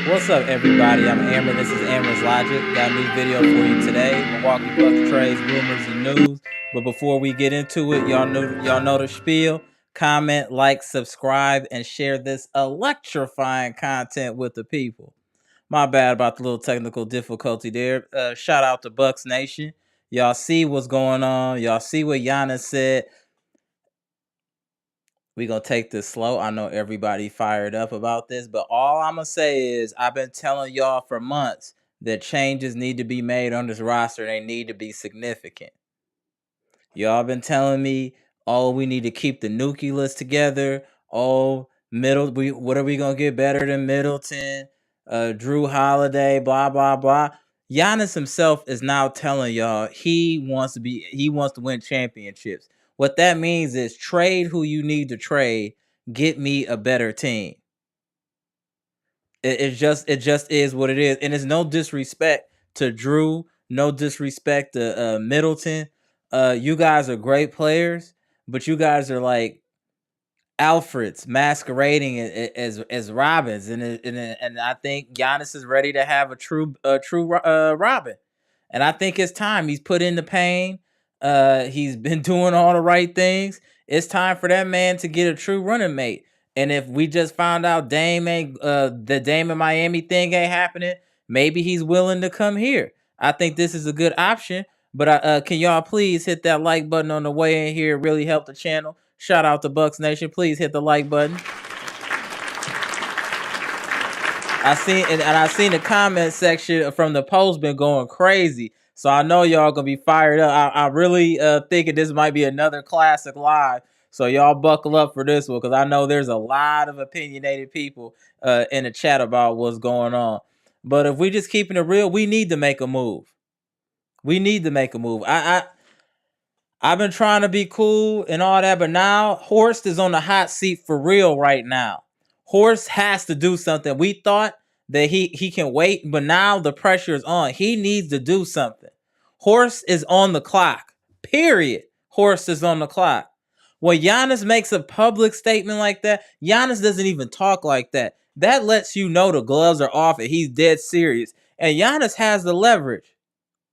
What's up, everybody? I'm Amara. This is Amara's Logic. Got a new video for you today. Milwaukee Bucks trades, rumors, and news. But before we get into it, y'all know the spiel. Comment, like, subscribe, and share this electrifying content with the people. My bad about the little technical difficulty there. Shout out to Bucks Nation. Y'all see what's going on. Y'all see what Giannis said. We're going to take this slow. I know everybody fired up about this, but all I'm going to say is I've been telling y'all for months that changes need to be made on this roster. They need to be significant. Y'all been telling me, oh, we need to keep the nucleus together. Oh, what are we going to get better than Middleton, Jrue Holiday, blah, blah, blah. Giannis himself is now telling y'all he wants to win championships. What that means is trade who you need to trade, get me a better team. It just is what it is. And it's no disrespect to Jrue, no disrespect to Middleton. You guys are great players, but you guys are like Alfreds masquerading as Robins, and I think Giannis is ready to have a true Robin, and I think it's time. He's put in the pain. He's been doing all the right things. It's time for that man to get a true running mate. And if we just found out the Dame in Miami thing ain't happening, maybe he's willing to come here. I think this is a good option. But can y'all please hit that like button on the way in here? It really help the channel. Shout out to Bucks Nation. Please hit the like button. I seen the comment section from the post been going crazy. So I know y'all gonna be fired up. I really thinking this might be another classic live. So y'all buckle up for this one, because I know there's a lot of opinionated people in the chat about what's going on. But if we just keeping it real, we need to make a move. We need to make a move. I've been trying to be cool and all that, but now Horst is on the hot seat for real right now. Horst has to do something. We thought that he can wait, but now the pressure is on. He needs to do something. Horst is on the clock. Period. Horst is on the clock. When Giannis makes a public statement like that, Giannis doesn't even talk like that. That lets you know the gloves are off and he's dead serious. And Giannis has the leverage.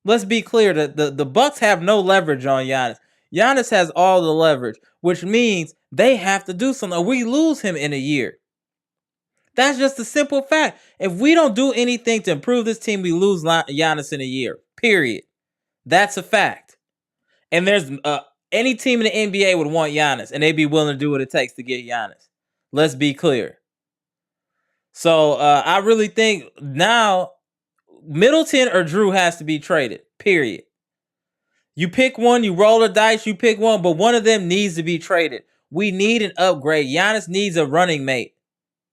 Let's be clear that the Bucks have no leverage on Giannis. Giannis has all the leverage, which means they have to do something or we lose him in a year. That's just a simple fact. If we don't do anything to improve this team, we lose Giannis in a year. Period. That's a fact. And there's any team in the NBA would want Giannis, and they'd be willing to do what it takes to get Giannis. Let's be clear. So I really think now Middleton or Jrue has to be traded. Period. You pick one, you roll the dice, you pick one, but one of them needs to be traded. We need an upgrade. Giannis needs a running mate.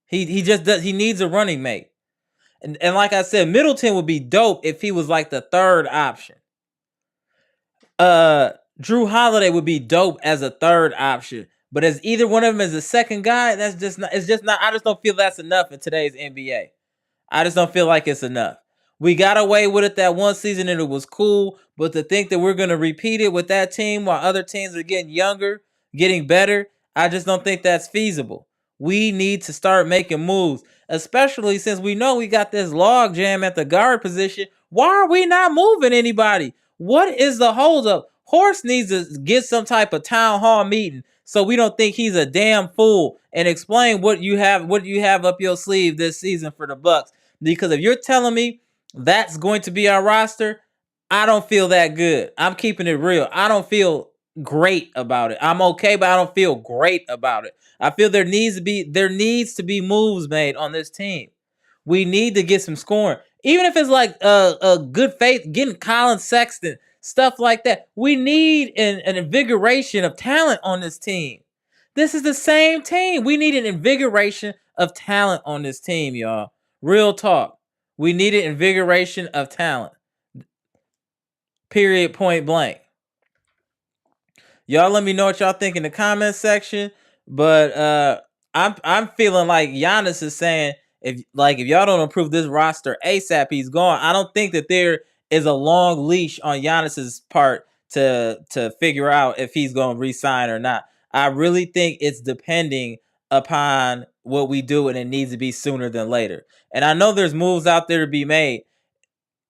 He just does. He needs a running mate. And like I said, Middleton would be dope if he was like the third option. Jrue Holiday would be dope as a third option. But as either one of them as a second guy, that's just not. It's just not. I just don't feel that's enough in today's NBA. I just don't feel like it's enough. We got away with it that one season and it was cool, but to think that we're going to repeat it with that team while other teams are getting younger, getting better, I just don't think that's feasible. We need to start making moves, especially since we know we got this log jam at the guard position. Why are we not moving anybody? What is the holdup? Horst needs to get some type of town hall meeting so we don't think he's a damn fool and explain what you have up your sleeve this season for the Bucks. Because if you're telling me that's going to be our roster, I don't feel that good. I'm keeping it real. I don't feel great about it. I'm okay, but I don't feel great about it. I feel there needs to be moves made on this team. We need to get some scoring. Even if it's like a good faith, getting Colin Sexton, stuff like that. We need an invigoration of talent on this team. This is the same team. We need an invigoration of talent on this team, y'all. Real talk. We need an invigoration of talent. Period, point blank. Y'all let me know what y'all think in the comment section. But I'm feeling like Giannis is saying if y'all don't improve this roster ASAP, he's gone. I don't think that there is a long leash on Giannis's part to figure out if he's going to re-sign or not. I really think it's depending upon what we do, and it needs to be sooner than later. And I know there's moves out there to be made.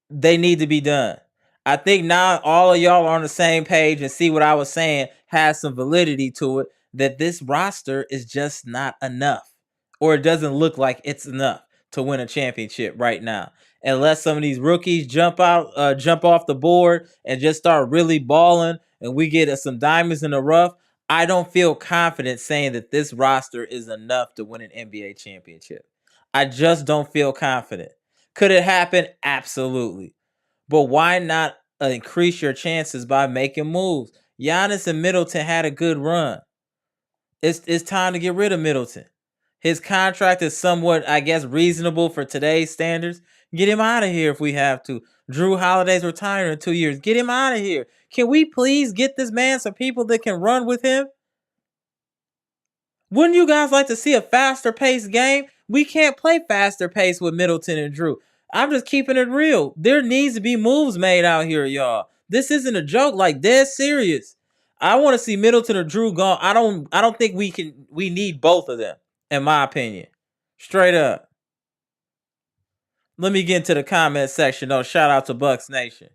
They need to be done. I think now all of y'all are on the same page and see what I was saying has some validity to it, that this roster is just not enough, or it doesn't look like it's enough to win a championship right now. Unless some of these rookies jump off the board and just start really balling, and we get some diamonds in the rough, I don't feel confident saying that this roster is enough to win an NBA championship. I just don't feel confident. Could it happen? Absolutely. But why not increase your chances by making moves? Giannis and Middleton had a good run. It's time to get rid of Middleton. His contract is somewhat, I guess, reasonable for today's standards. Get him out of here if we have to. Jrue Holiday's retiring in 2 years. Get him out of here. Can we please get this man some people that can run with him? Wouldn't you guys like to see a faster paced game? We can't play faster pace with Middleton and Jrue. I'm just keeping it real. There needs to be moves made out here, y'all. This isn't a joke, like dead serious. I want to see Middleton or Jrue gone. I don't think we need both of them, in my opinion. Straight up. Let me get into the comment section though. Shout out to Bucks Nation.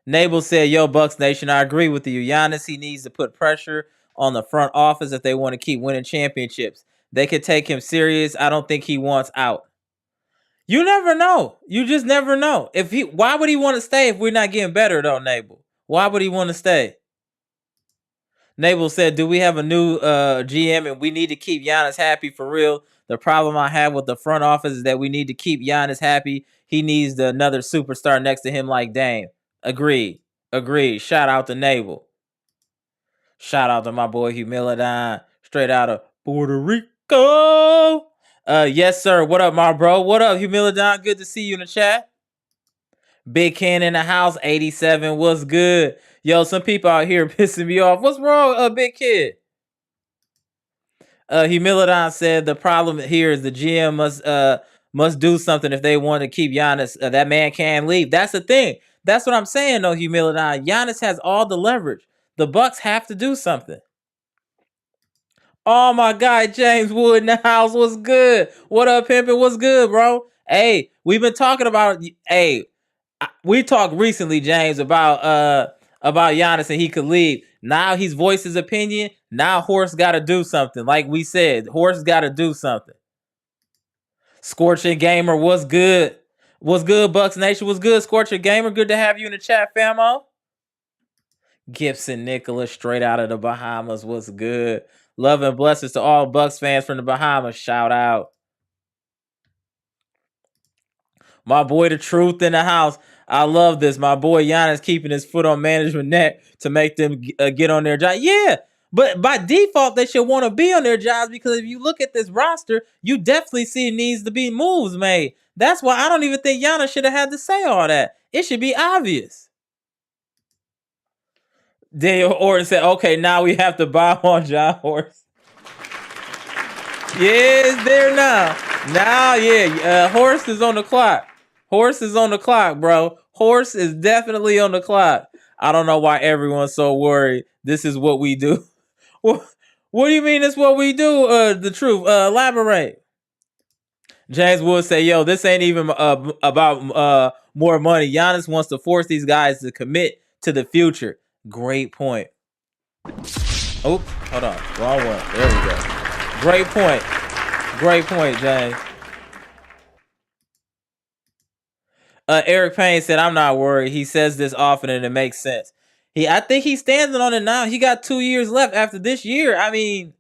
Nabel said, yo, Bucks Nation, I agree with you. Giannis, he needs to put pressure on the front office if they want to keep winning championships. They could take him serious. I don't think he wants out. You never know. You just never know. Why would he want to stay if we're not getting better though, Nabel? Why would he want to stay? Nabel said, do we have a new GM and we need to keep Giannis happy for real? The problem I have with the front office is that we need to keep Giannis happy. He needs another superstar next to him like Dame. Agreed. Shout out to Nabel. Shout out to my boy Humilidon, straight out of Puerto Rico. Yes, sir. What up, my bro? What up, Humilidon? Good to see you in the chat. Big Ken in the house, 87. What's good? Yo, some people out here pissing me off. What's wrong, Big Kid? Humilidon said the problem here is the GM must do something if they want to keep Giannis. That man can't leave. That's the thing. That's what I'm saying, though, Humilidon. Giannis has all the leverage. The Bucks have to do something. Oh, my guy, James Wood in the house. What's good? What up, pimpin'? What's good, bro? Hey, we've been talking about... Hey, we talked recently, James, about Giannis and he could leave. Now he's voiced his opinion. Now Horse got to do something. Like we said, Horse got to do something. Scorching Gamer, what's good? What's good, Bucks Nation? What's good, Scorching Gamer? Good to have you in the chat, famo. Gibson Nicholas, straight out of the Bahamas. What's good? Love and blessings to all Bucks fans from the Bahamas. Shout out. My boy, the truth in the house. I love this. My boy Giannis keeping his foot on management neck to make them get on their job. Yeah, but by default, they should want to be on their jobs because if you look at this roster, you definitely see it needs to be moves made. That's why I don't even think Giannis should have had to say all that. It should be obvious. Daniel Orton said, okay, now we have to buy on John Horse. Yeah, it's there now. Now, yeah, Horse is on the clock. Horse is on the clock, bro. Horse is definitely on the clock. I don't know why everyone's so worried. This is what we do. What do you mean it's what we do? The truth. Elaborate. James Wood say, yo, this ain't even about more money. Giannis wants to force these guys to commit to the future. Great point. Oh, hold on. Wrong one. There we go. Great point. Great point, James. Eric Payne said, I'm not worried. He says this often and it makes sense. I think he's standing on it now. He got 2 years left after this year. I mean,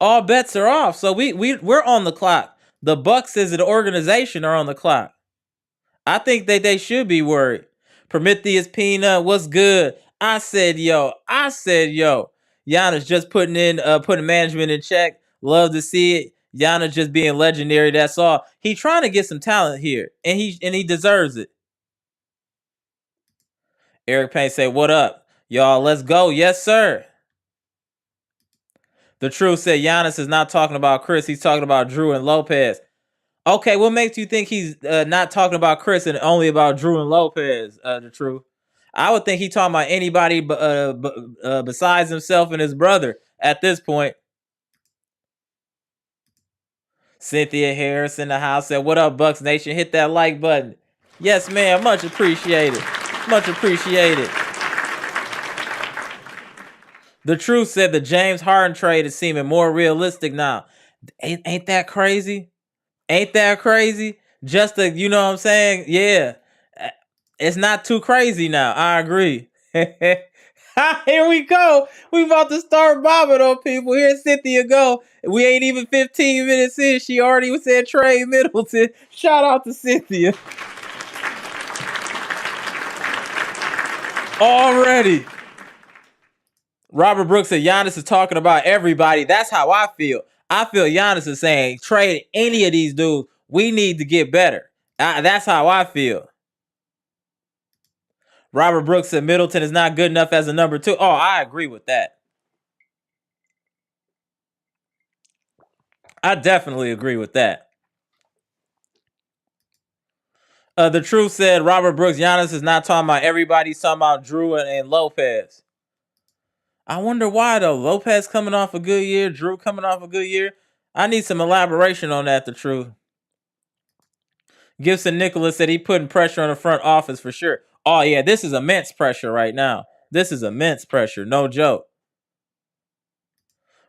all bets are off. So we're on the clock. The Bucks as an organization are on the clock. I think that they should be worried. Prometheus Peanut, what's good? I said, yo. Giannis just putting management in check. Love to see it. Giannis just being legendary. That's all. He trying to get some talent here, and he deserves it. Eric Payne say, what up? Y'all, let's go. Yes, sir. The Truth said Giannis is not talking about Chris. He's talking about Jrue and Lopez. Okay, what makes you think he's not talking about Chris and only about Jrue and Lopez, The Truth? I would think he's talking about anybody besides himself and his brother at this point. Cynthia Harris in the house said, "What up, Bucks Nation? Hit that like button." Yes, man. Much appreciated. Much appreciated. The Truth said the James Harden trade is seeming more realistic now. Ain't that crazy? Ain't that crazy? Just to, you know what I'm saying? Yeah. It's not too crazy now. I agree. Here we go. We about to start bombing on people. Here Cynthia go. We ain't even 15 minutes in. She already said Trey Middleton. Shout out to Cynthia. Already. Robert Brooks said Giannis is talking about everybody. That's how I feel. I feel Giannis is saying trade any of these dudes. We need to get better. That's how I feel. Robert Brooks said Middleton is not good enough as a number 2. Oh, I agree with that. I definitely agree with that. The Truth said Robert Brooks, Giannis is not talking about everybody. He's talking about Jrue and Lopez. I wonder why, though. Lopez coming off a good year. Jrue coming off a good year. I need some elaboration on that, The Truth. Gibson Nicholas said he putting pressure on the front office for sure. Oh, yeah, this is immense pressure right now. This is immense pressure. No joke.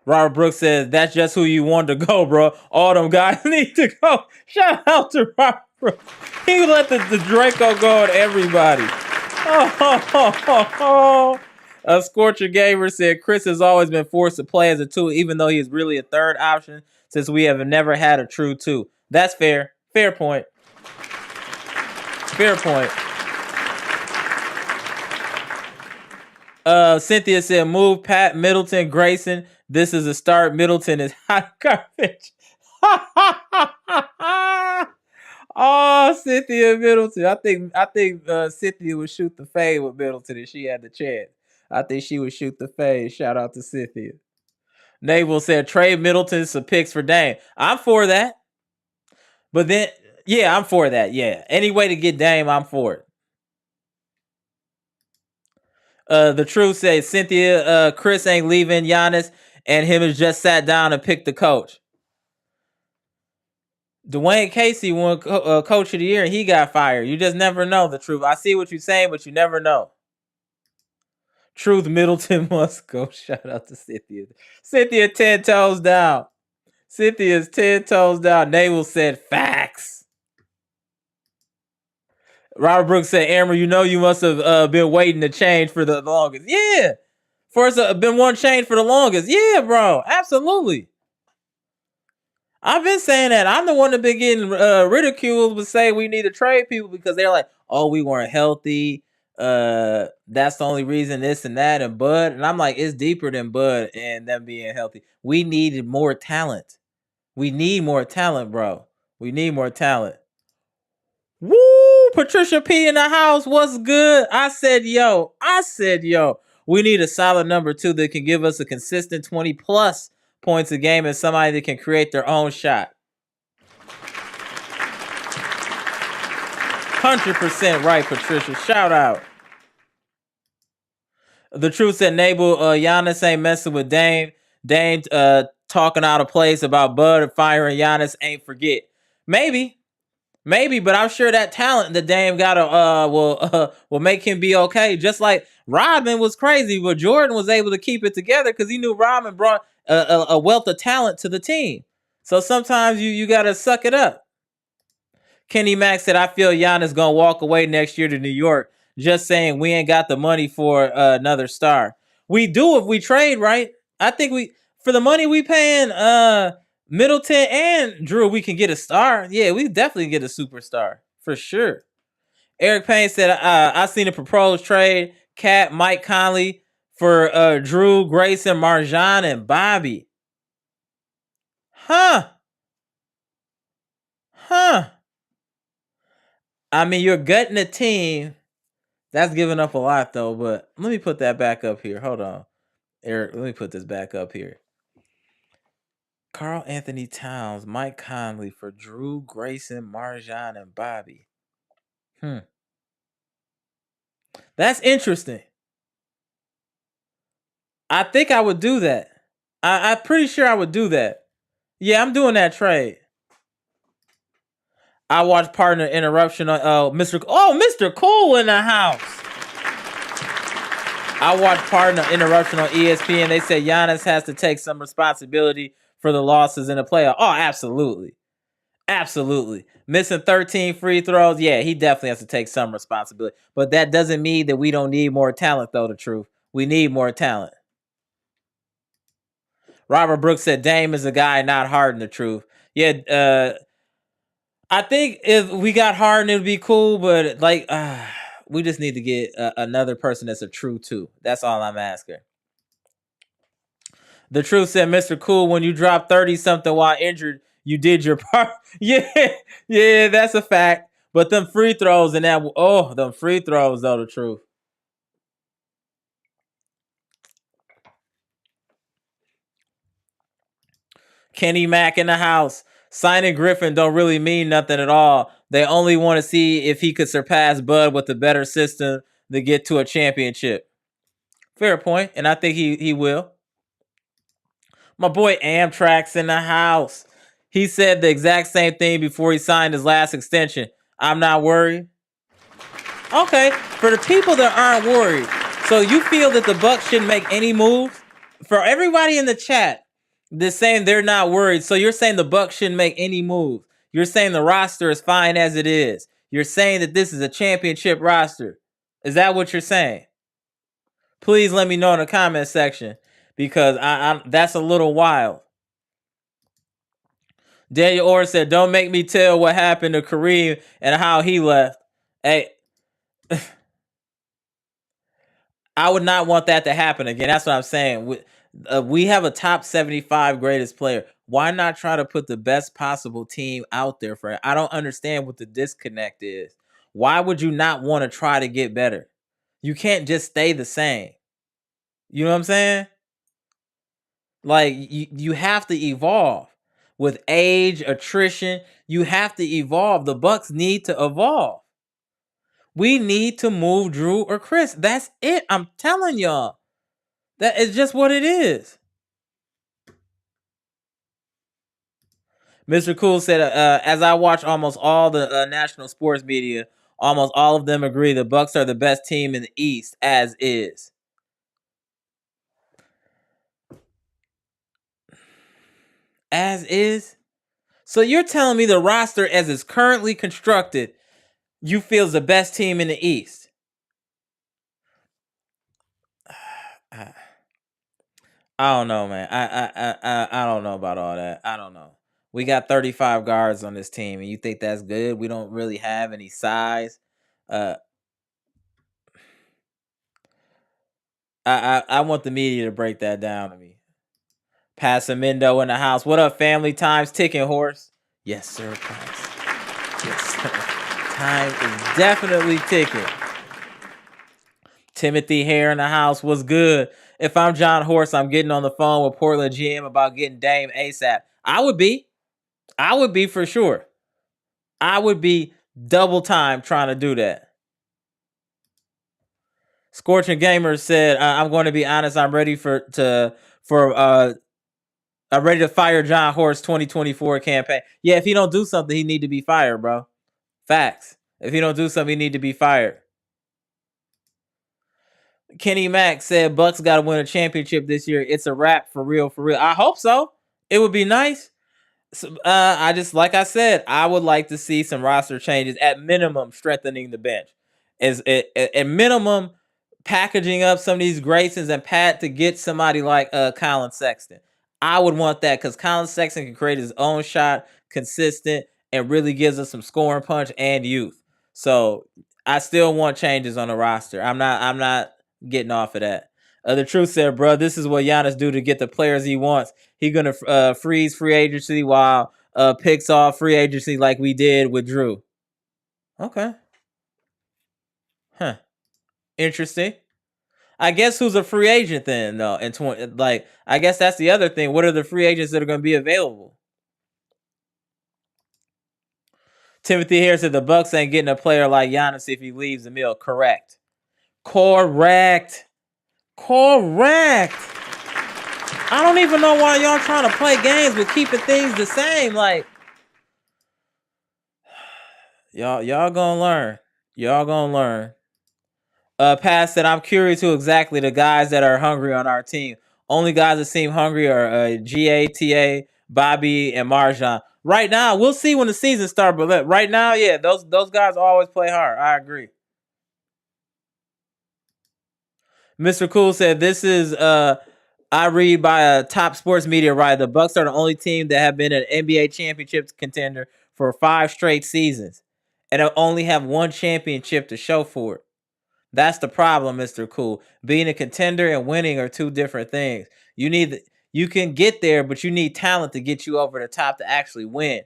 Robert Brooks says, that's just who you want to go, bro. All them guys need to go. Shout out to Robert Brooks. He let the Draco go on everybody. A Scorcher Gamer said, Chris has always been forced to play as a 2, even though he is really a third option, since we have never had a true 2. That's fair. Fair point. Fair point. Cynthia said, move Pat Middleton, Grayson. This is a start. Middleton is hot garbage. Oh, Cynthia Middleton. I think Cynthia would shoot the fade with Middleton if she had the chance. I think she would shoot the fade. Shout out to Cynthia. Naval said, trade Middleton some picks for Dame. I'm for that. But then, yeah, I'm for that. Yeah. Any way to get Dame, I'm for it. The Truth says Cynthia, Chris ain't leaving Giannis, and him has just sat down and picked the coach. Dwayne Casey won coach of the year and he got fired. You just never know, The Truth. I see what you're saying, but you never know. Truth, Middleton must go. Shout out to Cynthia. Cynthia 10 toes down. Cynthia's 10 toes down. Naval said facts. Robert Brooks said, Amber, you know you must have been waiting to change for the longest. Yeah. First, been one change for the longest. Yeah, bro. Absolutely. I've been saying that. I'm the one that been getting ridiculed but say we need to trade people because they're like, oh, we weren't healthy. That's the only reason this and that and Bud. And I'm like, it's deeper than Bud and them being healthy. We needed more talent. We need more talent, bro. We need more talent. Woo! Patricia P in the house. What's good? I said, yo. We need a solid number 2 that can give us a consistent 20 plus points a game and somebody that can create their own shot. 100% right, Patricia. Shout out. The Truth said Nabel, Giannis ain't messing with Dame. Dame talking out of place about Bud firing Giannis ain't forget. Maybe, but I'm sure that talent that Dame got will make him be okay. Just like Rodman was crazy, but Jordan was able to keep it together because he knew Rodman brought a wealth of talent to the team. So sometimes you gotta suck it up. Kenny Mack said, I feel Giannis gonna walk away next year to New York. Just saying we ain't got the money for another star. We do if we trade, right? I think for the money we paying Middleton and Jrue, we can get a star. Yeah, we definitely get a superstar for sure. Eric Payne said, I seen a proposed trade. Cat, Mike Conley for Jrue, Grayson, Marjon, and Bobby. Huh. I mean, you're gutting a team. That's giving up a lot, though. But let me put that back up here. Hold on. Eric, let me put this back up here. Karl Anthony Towns, Mike Conley for Jrue, Grayson, Marjon, and Bobby. That's interesting. I think I would do that. I'm pretty sure I would do that. Yeah, I'm doing that trade. I watched partner interruption on Mr. Cool in the house. I watched partner interruption on ESPN. They said Giannis has to take some responsibility for the losses in the playoff. Oh, absolutely. Absolutely. Missing 13 free throws. Yeah, he definitely has to take some responsibility. But that doesn't mean that we don't need more talent, though, the truth. We need more talent. Robert Brooks said Dame is a guy, not Harden, the truth. Yeah, I think if we got Harden, it would be cool, but like, we just need to get another person that's a true two. That's all I'm asking. The truth said, Mr. Cool, when you dropped 30-something while injured, you did your part. Yeah, that's a fact. But them free throws and them free throws, though, the truth. Kenny Mack in the house. Signing Griffin don't really mean nothing at all. They only want to see if he could surpass Bud with a better system to get to a championship. Fair point, and I think he will. My boy Amtrak's in the house. He said the exact same thing before he signed his last extension. I'm not worried. Okay, for the people that aren't worried, so you feel that the Bucks shouldn't make any moves? For everybody in the chat, they're saying they're not worried. So you're saying the Bucks shouldn't make any moves. You're saying the roster is fine as it is. You're saying that this is a championship roster. Is that what you're saying? Please let me know in the comment section, because I that's a little wild. Daniel Orr said, don't make me tell what happened to Kareem and how he left. Hey, I would not want that to happen again. That's what I'm saying. We have a top 75 greatest player. Why not try to put the best possible team out there for it? I don't understand what the disconnect is. Why would you not want to try to get better? You can't just stay the same. You know what I'm saying? Like, you have to evolve. With age, attrition, you have to evolve. The Bucks need to evolve. We need to move Jrue or Chris. That's it. I'm telling y'all. That is just what it is. Mr. Cool said, as I watch almost all the national sports media, almost all of them agree the Bucks are the best team in the East, as is. As is? So you're telling me the roster as it's currently constructed, you feel is the best team in the East? I don't know, man. I don't know about all that. I don't know. We got 35 guards on this team, and you think that's good? We don't really have any size. I want the media to break that down to me. Passamindo in the house. What up, family? Time's ticking, horse. Yes, sir. Yes, sir. Time is definitely ticking. Timothy Hare in the house. What's good? If I'm John Horst, I'm getting on the phone with Portland GM about getting Dame ASAP. I would be for sure. I would be double time trying to do that. Scorching Gamer said, I'm going to be honest, I'm ready I'm ready to fire John Horst 2024 campaign. Yeah, if he don't do something, he need to be fired, bro. Facts. If he don't do something, he need to be fired. Kenny Mack said Bucks got to win a championship this year. It's a wrap for real, for real. I hope so. It would be nice. I just, like I said, I would like to see some roster changes. At minimum, strengthening the bench. At minimum, packaging up some of these Graysons and Pat to get somebody like Colin Sexton. I would want that, because Colin Sexton can create his own shot, consistent, and really gives us some scoring punch and youth. So I still want changes on the roster. I'm not getting off of that. The truth said, bro, this is what Giannis do to get the players he wants. He gonna freeze free agency while picks off free agency like we did with Jrue. Okay. Huh. Interesting. I guess who's a free agent then, though? I guess that's the other thing. What are the free agents that are going to be available? Timothy here said the Bucks ain't getting a player like Giannis if he leaves the mill. Correct. I don't even know why y'all trying to play games with keeping things the same. Like, Y'all gonna learn. Y'all gonna learn. Pat said, I'm curious who exactly the guys that are hungry on our team. Only guys that seem hungry are GATA, Bobby, and Marjon. Right now, we'll see when the season starts, but right now, yeah, those guys always play hard. I agree. Mr. Cool said, this is I read by a top sports media writer. The Bucks are the only team that have been an NBA championship contender for 5 straight seasons, and only have one championship to show for it. That's the problem, Mr. Cool. Being a contender and winning are two different things. You can get there, but you need talent to get you over the top to actually win.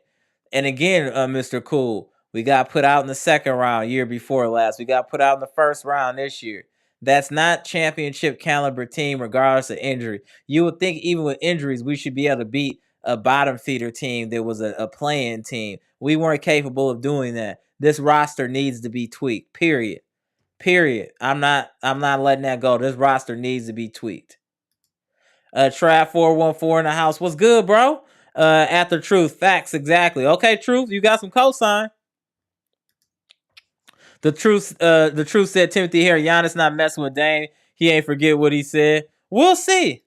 And again, Mr. Cool, we got put out in the second round year before last. We got put out in the first round this year. That's not championship caliber team, regardless of injury. You would think even with injuries, we should be able to beat a bottom feeder team that was a play-in team. We weren't capable of doing that. This roster needs to be tweaked. Period. I'm not letting that go. This roster needs to be tweaked. Trav 414 in the house. What's good, bro? After Truth. Facts, exactly. Okay, Truth, you got some cosign. The truth said Timothy here, Giannis not messing with Dame. He ain't forget what he said. We'll see.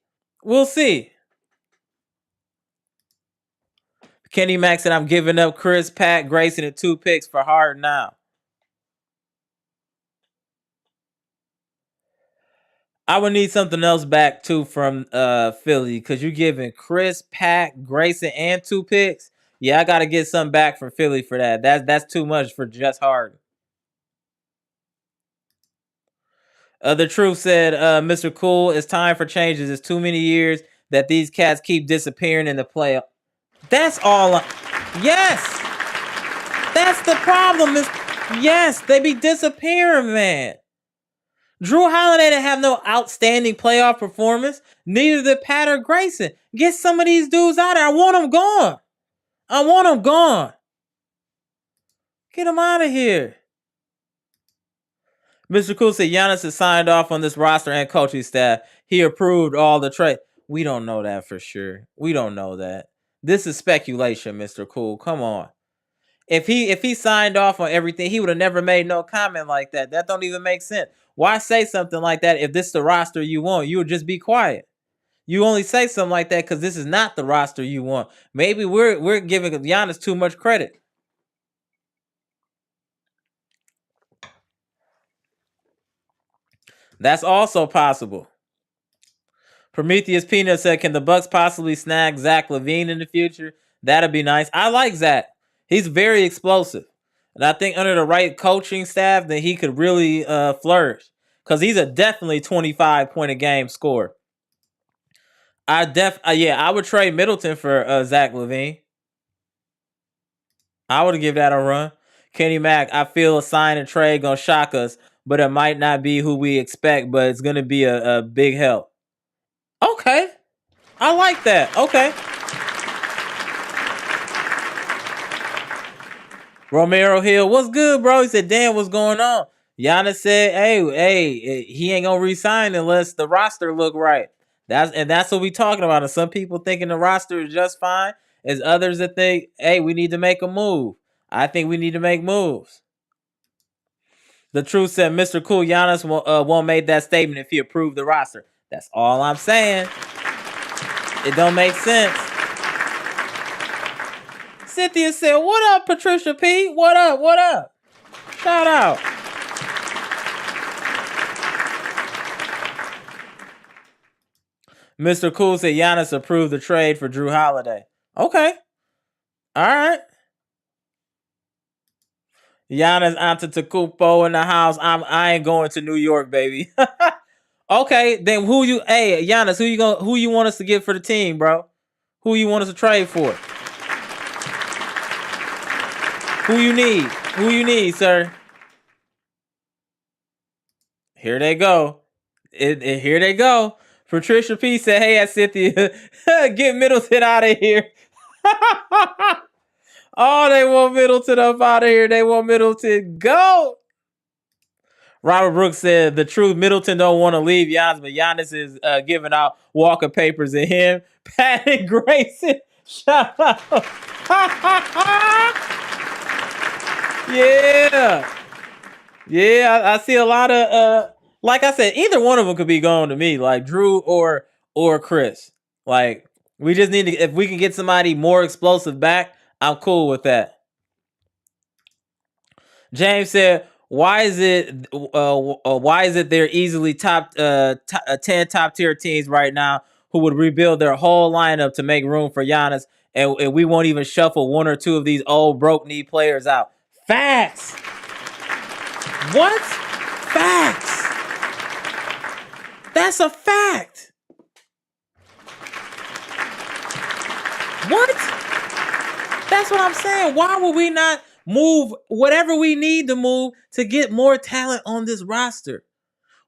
Kenny Mack said, I'm giving up Chris, Pat, Grayson, and 2 picks for Harden now. I would need something else back too from Philly, because you're giving Chris, Pat, Grayson, and 2 picks. Yeah, I got to get something back from Philly for that. That's too much for just Harden. The Truth said, Mr. Cool, it's time for changes. It's too many years that these cats keep disappearing in the playoff. That's all. Yes, that's the problem. Yes, they be disappearing, man. Jrue Holiday didn't have no outstanding playoff performance. Neither did Pat or Grayson. Get some of these dudes out there. I want them gone. Get them out of here. Mr. Cool said Giannis has signed off on this roster and coaching staff. He approved all the trade. We don't know that for sure. We don't know that. This is speculation, Mr. Cool. Come on. If he signed off on everything, he would have never made no comment like that. That don't even make sense. Why say something like that if this is the roster you want? You would just be quiet. You only say something like that because this is not the roster you want. Maybe we're giving Giannis too much credit. That's also possible. Prometheus Peanut said, can the Bucks possibly snag Zach LaVine in the future? That'd be nice. I like Zach. He's very explosive. And I think under the right coaching staff, then he could really flourish. Because he's a definitely 25-point-a-game scorer. I would trade Middleton for Zach LaVine. I would give that a run. Kenny Mack, I feel a sign and trade gonna shock us, but it might not be who we expect, but it's gonna be a big help. Okay. I like that. Okay. Romero Hill, what's good, bro? He said, damn, what's going on? Giannis said, hey, he ain't gonna resign unless the roster look right. That's what we talking about. And some people thinking the roster is just fine. As others that think, hey, we need to make a move. I think we need to make moves. The Truth said, Mr. Cool, Giannis won't make that statement if he approved the roster. That's all I'm saying. It don't make sense. Cynthia said, what up, Patricia P? What up? Shout out. Mr. Cool said Giannis approved the trade for Jrue Holiday. Okay. All right. Giannis Antetokounmpo in the house. I ain't going to New York, baby. Okay, then Giannis, who you want us to get for the team, bro? Who you want us to trade for? Who you need, sir? Here they go. Here they go. Patricia P said, hey, Cynthia, get Middleton out of here. Oh, they want Middleton up out of here. They want Middleton go. Robert Brooks said, the Truth, Middleton don't want to leave Giannis, but Giannis is giving out walking papers to him. Pat and Grayson, shut up. Yeah. Yeah, I see a lot of like I said, either one of them could be going to me, like Jrue or Chris. Like we just need to, if we can get somebody more explosive back, I'm cool with that. James said, "Why is it they're easily top 10 top tier teams right now who would rebuild their whole lineup to make room for Giannis, and we won't even shuffle one or two of these old broke knee players out?" Facts. What? Facts. That's a fact. What? That's what I'm saying. Why would we not move whatever we need to move to get more talent on this roster?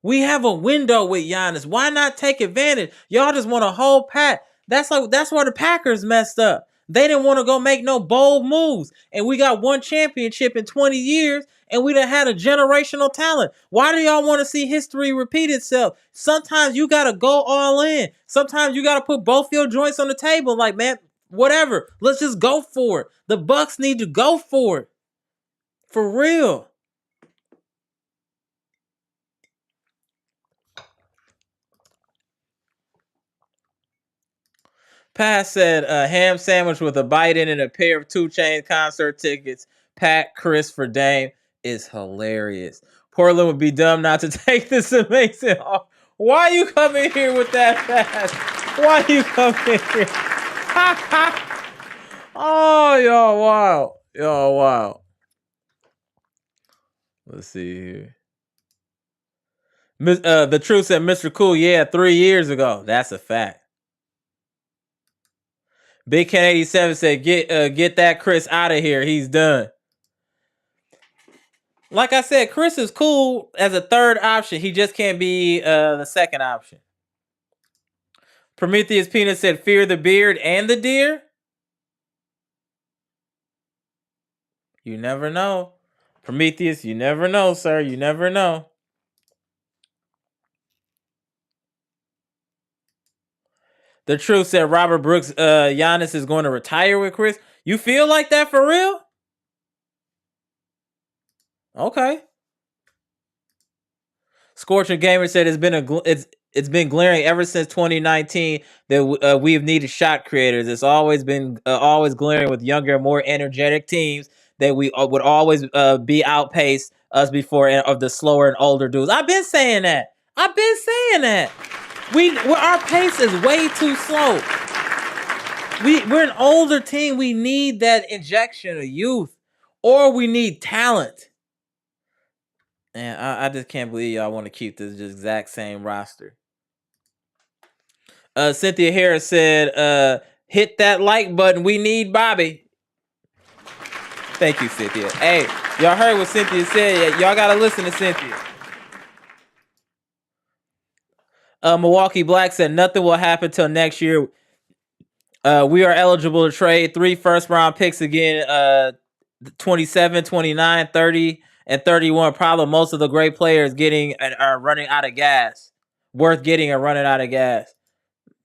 We have a window with Giannis. Why not take advantage? Y'all just want a whole pack. That's where the Packers messed up. They didn't want to go make no bold moves. And we got one championship in 20 years, and we done had a generational talent. Why do y'all want to see history repeat itself? Sometimes you got to go all in. Sometimes you got to put both your joints on the table. Like, man, whatever. Let's just go for it. The Bucks need to go for it. For real. Pass said ham sandwich with a bite in and a pair of 2 Chainz concert tickets. Pat Chris for Dame is hilarious. Portland would be dumb not to take this amazing off. Why you coming here with that fast? Why you coming here? Oh, y'all wow. Y'all wow. Let's see here. The truth said Mr. Cool, yeah, 3 years ago. That's a fact. Big Ken 87 said, get that Chris out of here. He's done. Like I said, Chris is cool as a third option. He just can't be the second option. Prometheus Peanut said, fear the beard and the deer. You never know. Prometheus, you never know, sir. You never know. The truth said Robert Brooks, Giannis is going to retire with Chris. You feel like that for real? Okay. Scorcher Gamer said it's been glaring ever since 2019 that we have needed shot creators. It's always been always glaring with younger, more energetic teams that we would always be outpaced us before of the slower and older dudes. I've been saying that. Our pace is way too slow. We're an older team. We need that injection of youth, or we need talent. And I just can't believe y'all want to keep this exact same roster. Cynthia Harris said, hit that like button. We need Bobby. Thank you, Cynthia. Hey, y'all heard what Cynthia said. Y'all got to listen to Cynthia. Milwaukee Black said, nothing will happen till next year. We are eligible to trade 3 first-round picks again, 27, 29, 30, and 31. Problem, most of the great players getting and are running out of gas. Worth getting and running out of gas.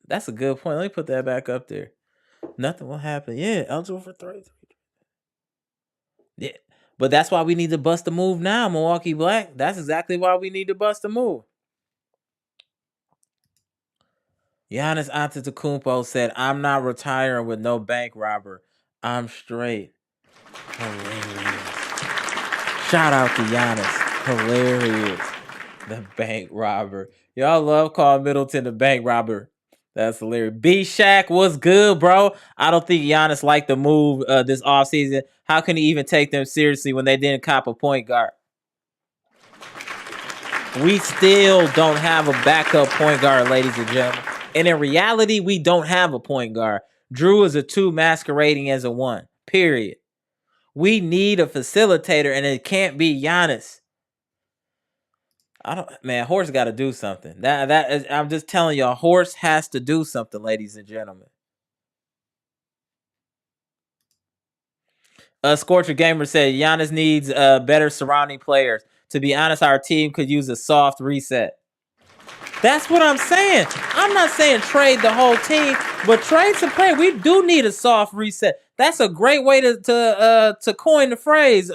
That's a good point. Let me put that back up there. Nothing will happen. Yeah, eligible for 3. Yeah, but that's why we need to bust a move now, Milwaukee Black. That's exactly why we need to bust a move. Giannis Antetokounmpo said, I'm not retiring with no bank robber. I'm straight. Hilarious. Shout out to Giannis. Hilarious. The bank robber. Y'all love calling Middleton the bank robber. That's hilarious. B Shaq, what's good, bro? I don't think Giannis liked the move this offseason. How can he even take them seriously when they didn't cop a point guard? We still don't have a backup point guard, ladies and gentlemen. And in reality, we don't have a point guard. Jrue is a 2 masquerading as a 1. Period. We need a facilitator, and it can't be Giannis. Horse got to do something. I'm just telling y'all, Horse has to do something, ladies and gentlemen. Scorcher Gamer said Giannis needs better surrounding players. To be honest, our team could use a soft reset. That's what I'm saying. I'm not saying trade the whole team, but trade some players. We do need a soft reset. That's a great way to coin the phrase.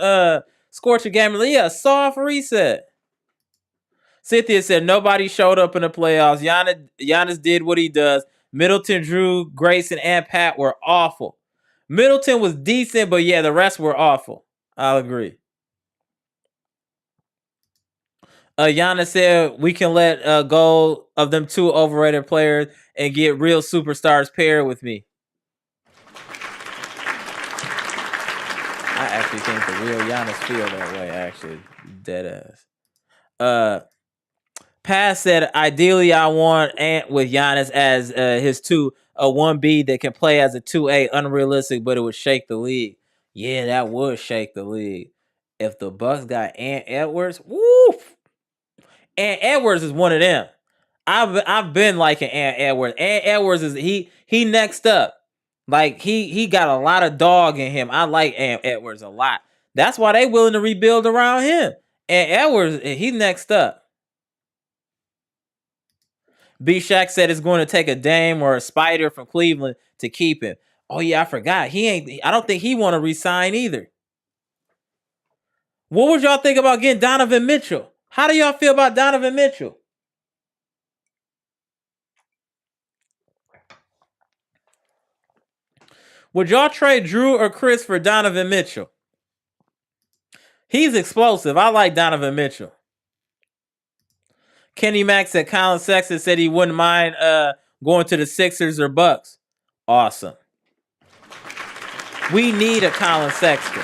Scorcher Gamer. Yeah, soft reset. Cynthia said nobody showed up in the playoffs. Giannis did what he does. Middleton, Jrue, Grayson, and Pat were awful. Middleton was decent, but yeah, the rest were awful. I'll agree. Giannis said we can let go of them two overrated players and get real superstars paired with me. I actually think the real Giannis feel that way. Actually, dead ass. Pat said, ideally, I want Ant with Giannis as his 2, a 1B that can play as a 2A, unrealistic, but it would shake the league. Yeah, that would shake the league. If the Bucks got Ant Edwards, woof. Ant Edwards is one of them. I've been liking Ant Edwards. Ant Edwards is he next up. Like he got a lot of dog in him. I like Ant Edwards a lot. That's why they willing to rebuild around him. Ant Edwards, he next up. B Shaq said it's going to take a Dame or a Spider from Cleveland to keep him. Oh yeah, I forgot. I don't think he want to resign either. What would y'all think about getting Donovan Mitchell? How do y'all feel about Donovan Mitchell? Would y'all trade Jrue or Chris for Donovan Mitchell? He's explosive. I like Donovan Mitchell. Kenny Mack said Colin Sexton said he wouldn't mind going to the Sixers or Bucks. Awesome. We need a Colin Sexton.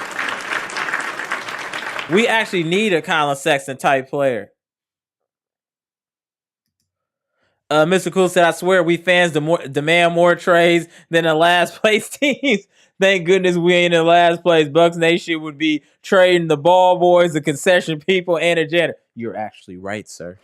We actually need a Colin Sexton type player. Mr. Cool said, I swear we fans demand more trades than the last place teams. Thank goodness we ain't in last place. Bucks Nation would be trading the ball boys, the concession people, and a janitor. You're actually right, sir.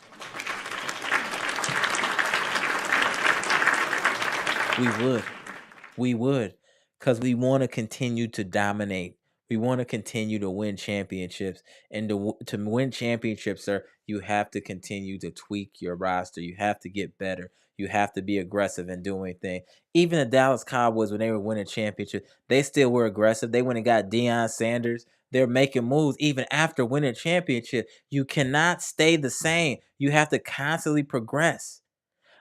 We would. Because we want to continue to dominate. We want to continue to win championships. And to win championships, sir, you have to continue to tweak your roster. You have to get better. You have to be aggressive in doing things. Even the Dallas Cowboys, when they were winning championships, they still were aggressive. They went and got Deion Sanders. They're making moves even after winning championship. You cannot stay the same. You have to constantly progress.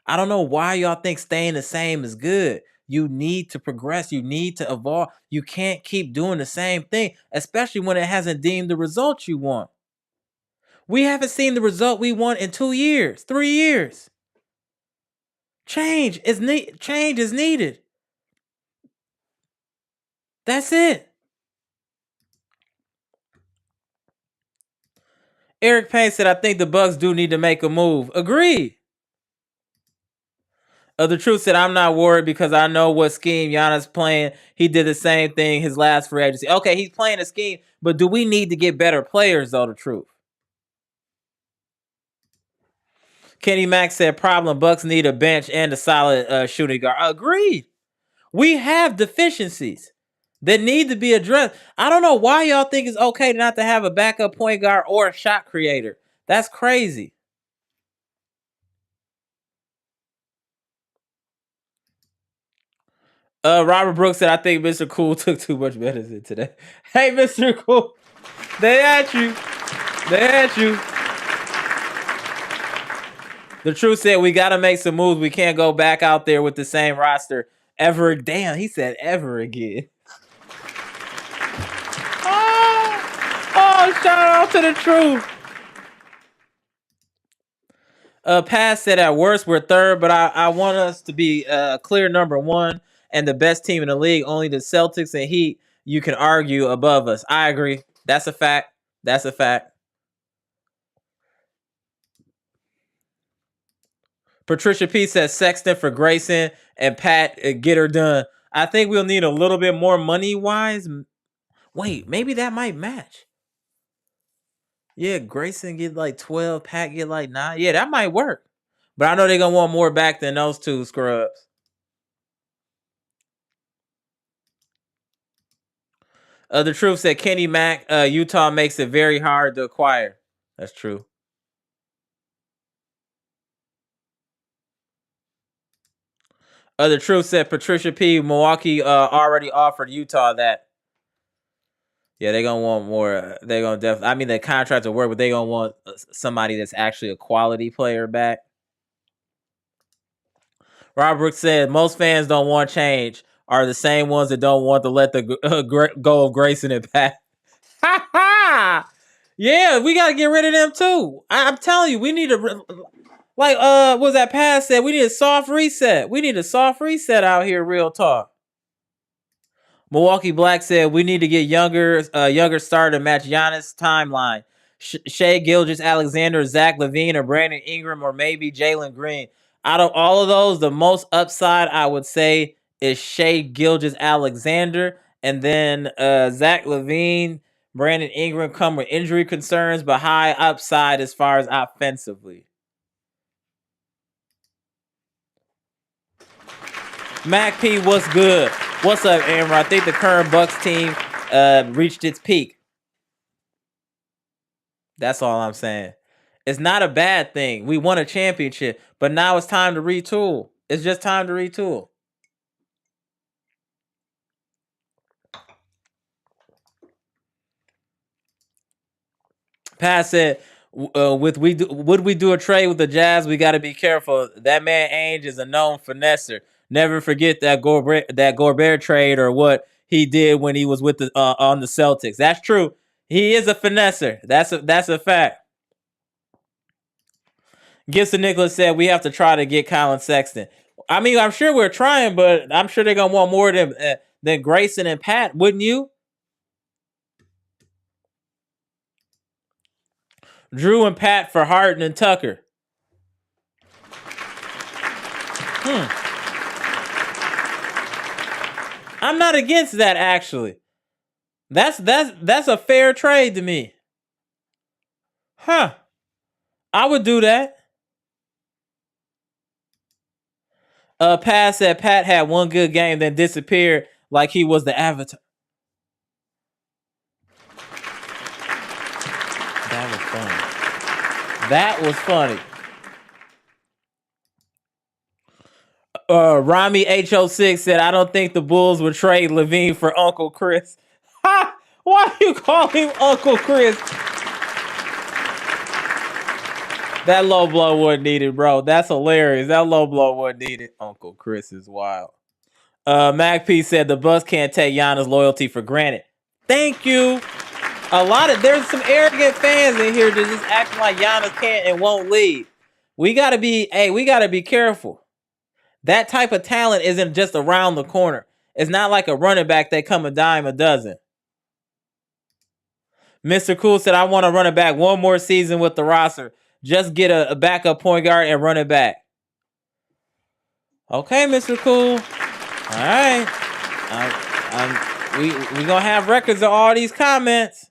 I don't know why y'all think staying the same is good. You need to progress. You need to evolve. You can't keep doing the same thing, especially when it hasn't deemed the result you want. We haven't seen the result we want in 2 years, 3 years. Change is needed. That's it. Eric Payne said, I think the Bucks do need to make a move. Agreed. The truth said, I'm not worried because I know what scheme Giannis playing. He did the same thing his last free agency. Okay, he's playing a scheme, but do we need to get better players, though, the truth? Kenny Mack said, problem, Bucks need a bench and a solid shooting guard. Agreed. We have deficiencies that need to be addressed. I don't know why y'all think it's okay not to have a backup point guard or a shot creator. That's crazy. Robert Brooks said, I think Mr. Cool took too much medicine today. Hey, Mr. Cool. They at you. The truth said, we got to make some moves. We can't go back out there with the same roster ever. Damn, he said ever again. Oh, shout out to the truth. Pat said, at worst, we're third, but I want us to be clear number one and the best team in the league. Only the Celtics and Heat, you can argue above us. I agree. That's a fact. Patricia P says Sexton for Grayson and Pat, get her done. I think we'll need a little bit more money-wise. Wait, maybe that might match. Yeah, Grayson get like 12, Pat get like 9. Yeah, that might work. But I know they're going to want more back than those two scrubs. The truth said Kenny Mack, Utah makes it very hard to acquire. That's true. The truth said Patricia P. Milwaukee already offered Utah that. Yeah, they're gonna want more. They're gonna definitely. I mean, the contract will work, but they're gonna want somebody that's actually a quality player back. Robert said most fans don't want change. Are the same ones that don't want to let the go of Grayson and Pat. Ha ha! Yeah, we gotta get rid of them too. I'm telling you, we need to like what was that Pat said? We need a soft reset. We need a soft reset out here. Real talk. Milwaukee Black said we need to get younger starter to match Giannis' timeline. Shea Gilgeous Alexander, Zach LaVine, or Brandon Ingram, or maybe Jalen Green. Out of all of those, the most upside I would say is Shea Gilgeous Alexander, and then Zach LaVine, Brandon Ingram come with injury concerns, but high upside as far as offensively. Mac P, what's good? What's up, Amara? I think the current Bucks team reached its peak. That's all I'm saying. It's not a bad thing. We won a championship, but now it's time to retool. It's just time to retool. Pat said, would we do a trade with the Jazz? We got to be careful. That man Ainge is a known finesser. Never forget that Gobert trade or what he did when he was with the on the Celtics. That's true. He is a finesser. That's a fact. Gibson Nicholas said we have to try to get Colin Sexton. I mean, I'm sure we're trying, but I'm sure they're gonna want more than Grayson and Pat, wouldn't you? Jrue and Pat for Harden and Tucker. I'm not against that actually. That's a fair trade to me. Huh. I would do that. Pat said Pat had one good game, then disappeared like he was the Avatar. That was funny. That was funny. Rami H06 said, I don't think the Bulls would trade LaVine for Uncle Chris. Ha! Why do you call him Uncle Chris? That low blow wasn't needed, bro. That's hilarious. That low blow wasn't needed. Uncle Chris is wild. Mac P said the Bucks can't take Giannis' loyalty for granted. Thank you. There's some arrogant fans in here that just acting like Giannis can't and won't leave. We gotta be careful. That type of talent isn't just around the corner. It's not like a running back that come a dime a dozen. Mr. Cool said, I want to run it back one more season with the roster. Just get a backup point guard and run it back. Okay, Mr. Cool. All right. We gonna have records of all these comments.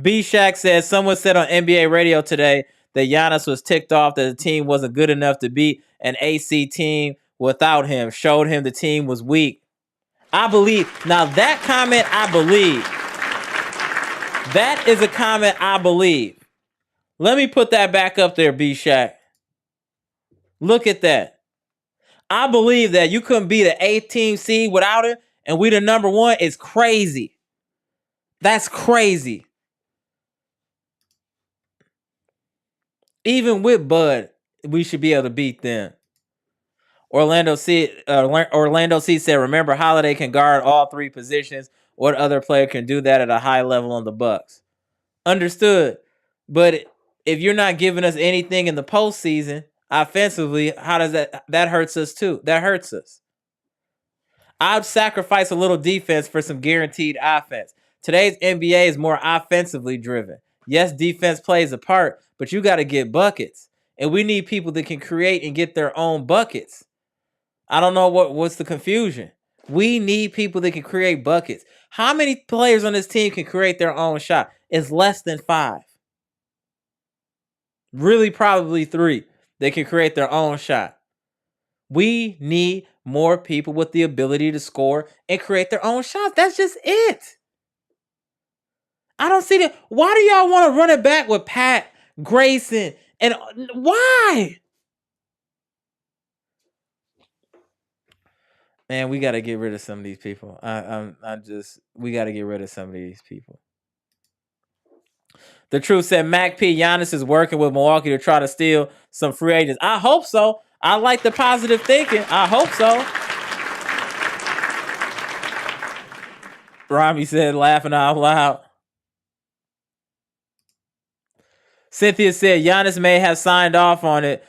B Shack says, someone said on NBA radio today that Giannis was ticked off that the team wasn't good enough to beat an AC team without him. Showed him the team was weak. I believe. Now that comment, I believe. That is a comment I believe. Let me put that back up there, B Shack. Look at that. I believe that you couldn't be the 18 seed without it, and we the number one is crazy. That's crazy. Even with Bud, we should be able to beat them. Orlando C said, remember, Holiday can guard all three positions. What other player can do that at a high level on the Bucks? Understood. But if you're not giving us anything in the postseason offensively, how does that hurts us too? That hurts us. I'd sacrifice a little defense for some guaranteed offense. Today's NBA is more offensively driven. Yes, defense plays a part, but you got to get buckets. And we need people that can create and get their own buckets. I don't know what's the confusion. We need people that can create buckets. How many players on this team can create their own shot? It's less than 5. Really, probably 3 that can create their own shot. We need more people with the ability to score and create their own shots. That's just it. I don't see that. Why do y'all want to run it back with Pat, Grayson, and why? Man, we got to get rid of some of these people. We got to get rid of some of these people. The Truth said Mac P. Giannis is working with Milwaukee to try to steal some free agents. I hope so. I like the positive thinking. I hope so. Rami said, laughing out loud. Cynthia said Giannis may have signed off on it,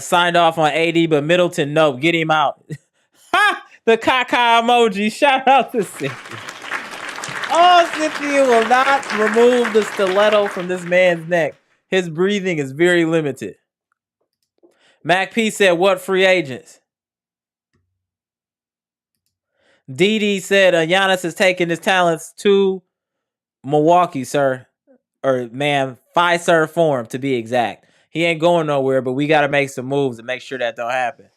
signed off on AD, but Middleton, nope, get him out. Ha! The caca emoji. Shout out to Cynthia. Oh, Cynthia will not remove the stiletto from this man's neck. His breathing is very limited. Mac P said, what free agents? Dee said, Giannis is taking his talents to Milwaukee, sir. Or, man, fiserv form, to be exact. He ain't going nowhere, but we got to make some moves to make sure that don't happen.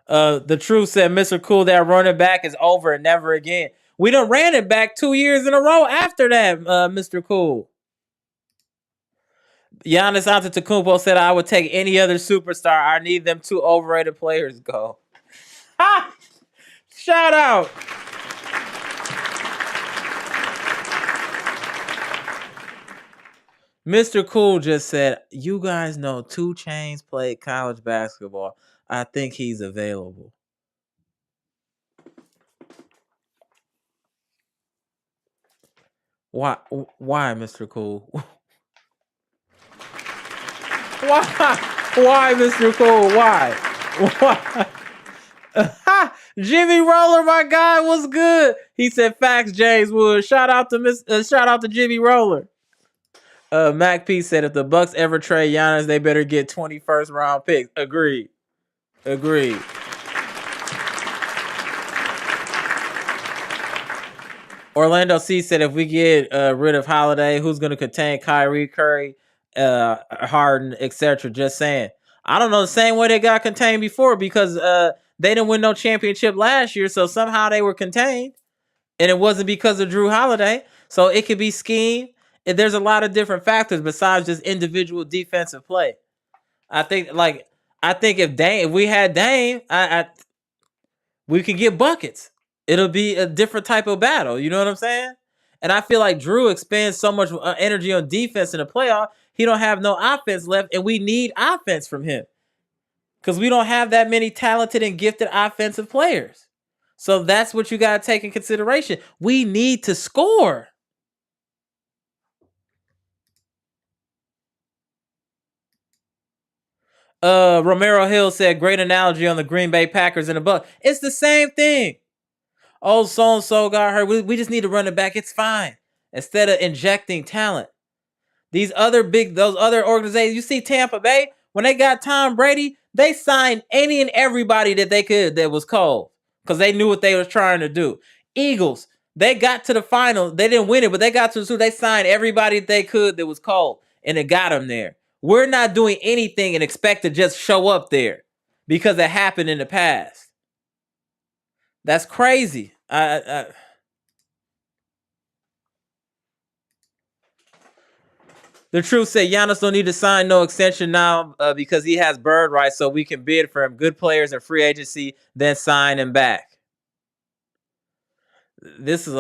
The Truth said, Mr. Cool, that running back is over and never again. We done ran it back 2 years in a row after that, Mr. Cool. Giannis Antetokounmpo said, I would take any other superstar. I need them 2 overrated players go. Ha! Shout out. Mr. Cool just said, you guys know 2 Chainz played college basketball. I think he's available. Why, Mr. Cool? Why, Mr. Cool? Why? Jimmy Roller, my guy, was good. He said, "Facts, James Wood." Shout out to Jimmy Roller. Mac P said, "If the Bucks ever trade Giannis, they better get 21st round picks." Agreed. Orlando C said, "If we get rid of Holiday, who's going to contain Kyrie, Curry, Harden, etc.?" Just saying. I don't know, the same way they got contained before, because they didn't win no championship last year, so somehow they were contained, and it wasn't because of Jrue Holiday. So it could be scheme. There's a lot of different factors besides just individual defensive play. I think if we had Dame, we could get buckets. It'll be a different type of battle. You know what I'm saying? And I feel like Jrue expends so much energy on defense in the playoff. He don't have no offense left, and we need offense from him because we don't have that many talented and gifted offensive players. So that's what you got to take in consideration. We need to score. Romero Hill said, great analogy on the Green Bay Packers and the Bucs. It's the same thing. Oh, so-and-so got hurt. We just need to run it back. It's fine. Instead of injecting talent. Those other organizations, you see Tampa Bay, when they got Tom Brady, they signed any and everybody that they could that was cold because they knew what they was trying to do. Eagles, they got to the final. They didn't win it, but they got to the Super. They signed everybody that they could that was cold, and it got them there. We're not doing anything and expect to just show up there because it happened in the past. That's crazy. The Truth said Giannis don't need to sign no extension now because he has bird rights, so we can bid for him. Good players and free agency, then sign him back. This is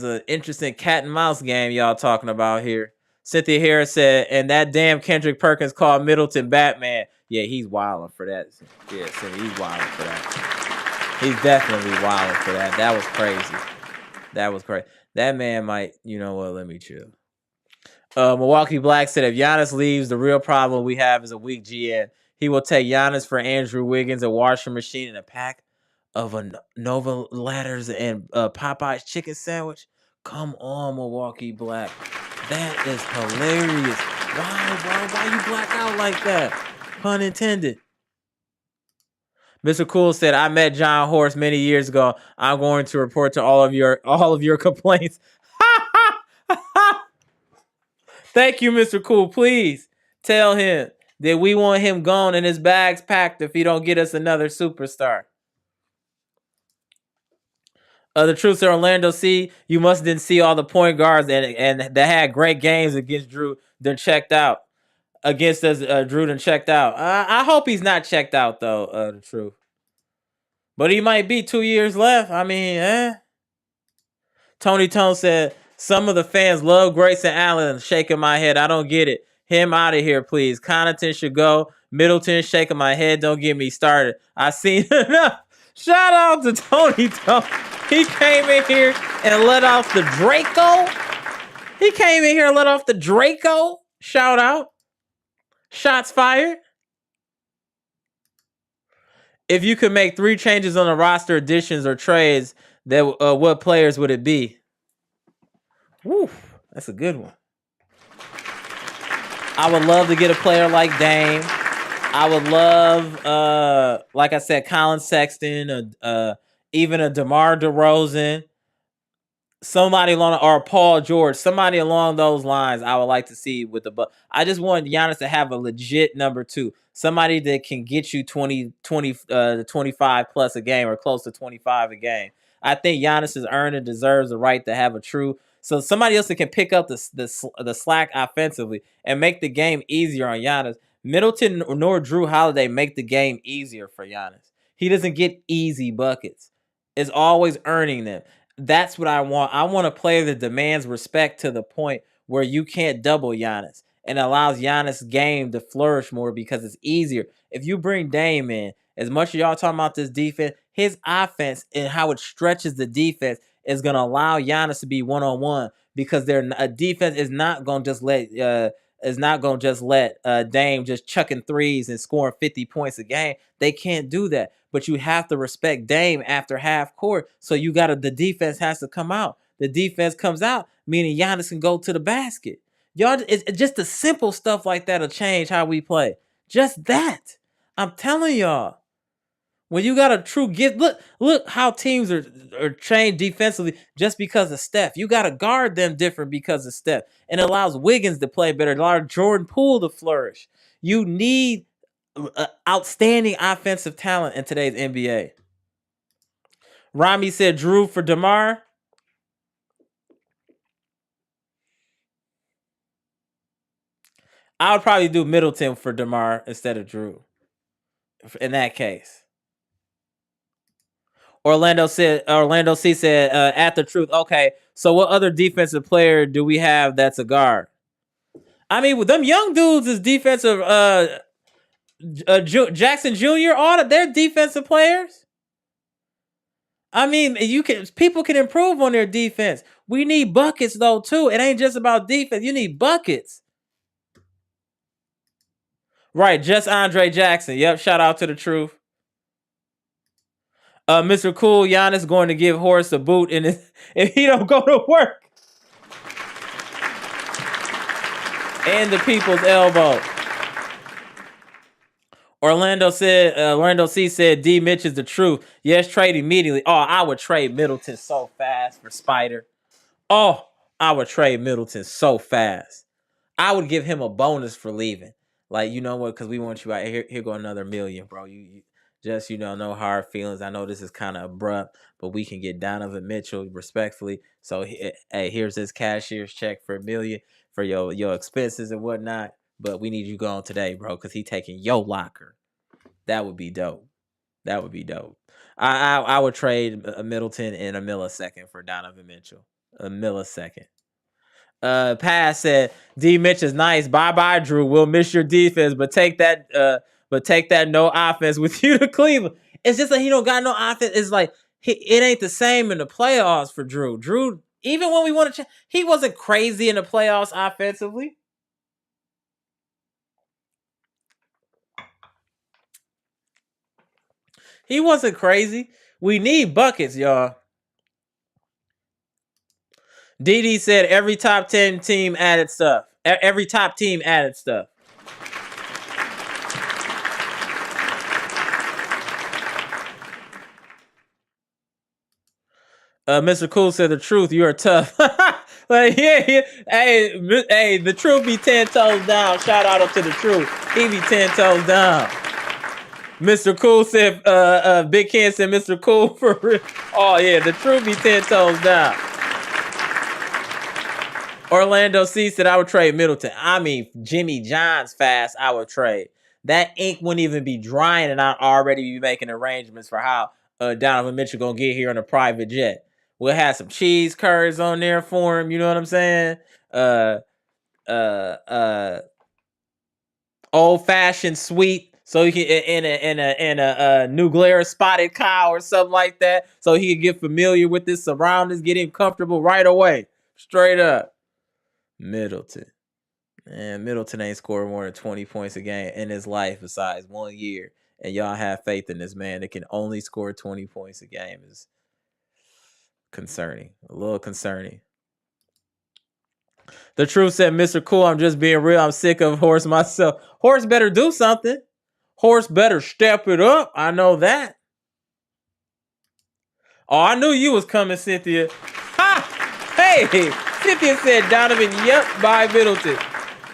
an interesting cat and mouse game y'all talking about here. Cynthia Harris said, and that damn Kendrick Perkins called Middleton Batman. Yeah, he's wilding for that. Yeah, Cynthia, he's wilding for that. He's definitely wilding for that. That was crazy. That man might, you know what, let me chill. Milwaukee Black said, if Giannis leaves, the real problem we have is a weak GM. He will take Giannis for Andrew Wiggins, a washing machine, and a pack of a Nova ladders and Popeye's chicken sandwich. Come on, Milwaukee Black. That is hilarious. Why you black out like that? Pun intended. Mr. Cool said, I met John Horst many years ago. I'm going to report to all of your complaints. Thank you, Mr. Cool. Please tell him that we want him gone and his bags packed if he don't get us another superstar. The Truth said, Orlando C, you must didn't see all the point guards and that had great games against Jrue, then checked out. against us. Drew done checked out. I hope he's not checked out though. The truth, but he might be 2 years left. I mean, Tony Tone said some of the fans love Grayson Allen. Shaking my head. I don't get it. Him out of here, please. Connaughton should go. Middleton shaking my head. Don't get me started. I seen enough. Shout out to Tony Tone. He came in here and let off the Draco. Shout out. Shots fired. If you could make 3 changes on the roster, additions or trades, that what players would it be? Woo, that's a good one. I would love to get a player like Dame. I would love, like I said, Colin Sexton, even a DeMar DeRozan, somebody along, or Paul George, somebody along those lines. I would like to see with the Bucks. I just want Giannis to have a legit number 2, somebody that can get you 20 to 25 plus a game, or close to 25 a game. I think Giannis has earned and deserves the right to have a true. So somebody else that can pick up the slack offensively and make the game easier on Giannis. Middleton nor Drew Holiday make the game easier for Giannis. He doesn't get easy buckets. It's always earning them. That's what I want. I want a player that demands respect to the point where you can't double Giannis and allows Giannis' game to flourish more because it's easier. If you bring Dame in, as much as y'all talking about this defense, his offense and how it stretches the defense is going to allow Giannis to be one-on-one, because a defense is not going to just let Dame just chucking threes and scoring 50 points a game. They can't do that. But you have to respect Dame after half court. So the defense has to come out. The defense comes out, meaning Giannis can go to the basket. Y'all, it's just the simple stuff like that will change how we play. Just that. I'm telling y'all. When you got a true gift, look how teams are trained defensively just because of Steph. You got to guard them different because of Steph. And it allows Wiggins to play better. It allows Jordan Poole to flourish. You need outstanding offensive talent in today's NBA. Rami said Drew for DeMar. I would probably do Middleton for DeMar instead of Drew in that case. Orlando C said, at the truth. Okay, so what other defensive player do we have that's a guard? I mean, with them young dudes is defensive. Jackson Jr. They're defensive players. I mean, people can improve on their defense. We need buckets though too. It ain't just about defense. You need buckets. Right, just Andre Jackson. Yep, shout out to the truth. Mr. Cool, Giannis going to give Horace a boot if he don't go to work. And the people's elbow. Orlando C said D Mitch is the truth. Yes, trade immediately. Oh, I would trade Middleton so fast for Spider. Oh, I would trade Middleton so fast. I would give him a bonus for leaving. Like, you know what? Because we want you out here. Here go another $1 million, bro. You just, no hard feelings. I know this is kind of abrupt, but we can get Donovan Mitchell respectfully. So, hey, here's this cashier's check for $1 million for your expenses and whatnot. But we need you going today, bro, because he taking your locker. That would be dope. I would trade a Middleton in a millisecond for Donovan Mitchell. A millisecond. Pass said D Mitch is nice. Bye, Drew. We'll miss your defense, but take that no offense with you to Cleveland. It's just like he don't got no offense. It's like it ain't the same in the playoffs for Drew. Drew, even when we want to, he wasn't crazy in the playoffs offensively. He wasn't crazy. We need buckets, y'all. DD said every top 10 team added stuff. Every top team added stuff. Mr. Cool said the truth. You are tough. Like, yeah. Hey, the truth be 10 toes down. Shout out up to the truth. He be 10 toes down. Mr. Cool said, Big Ken said Mr. Cool for real. Oh, yeah, the truth be 10 toes down. Orlando C said I would trade Middleton. I mean, Jimmy John's fast, I would trade. That ink wouldn't even be drying, and I'd already be making arrangements for how Donovan Mitchell gonna get here on a private jet. We'll have some cheese curds on there for him. You know what I'm saying? Old fashioned sweet, so he can in a New Glarus spotted cow or something like that, so he can get familiar with his surroundings, get him comfortable right away. Straight up. Middleton. Man, Middleton ain't scored more than 20 points a game in his life besides 1 year. And y'all have faith in this man that can only score 20 points a game is concerning. A little concerning. The truth said, Mr. Cool, I'm just being real. I'm sick of Horse myself. Horse better do something. Horse better step it up. I know that. Oh, I knew you was coming, Cynthia. Ha! Hey! Cynthia said Donovan, yep, by Middleton.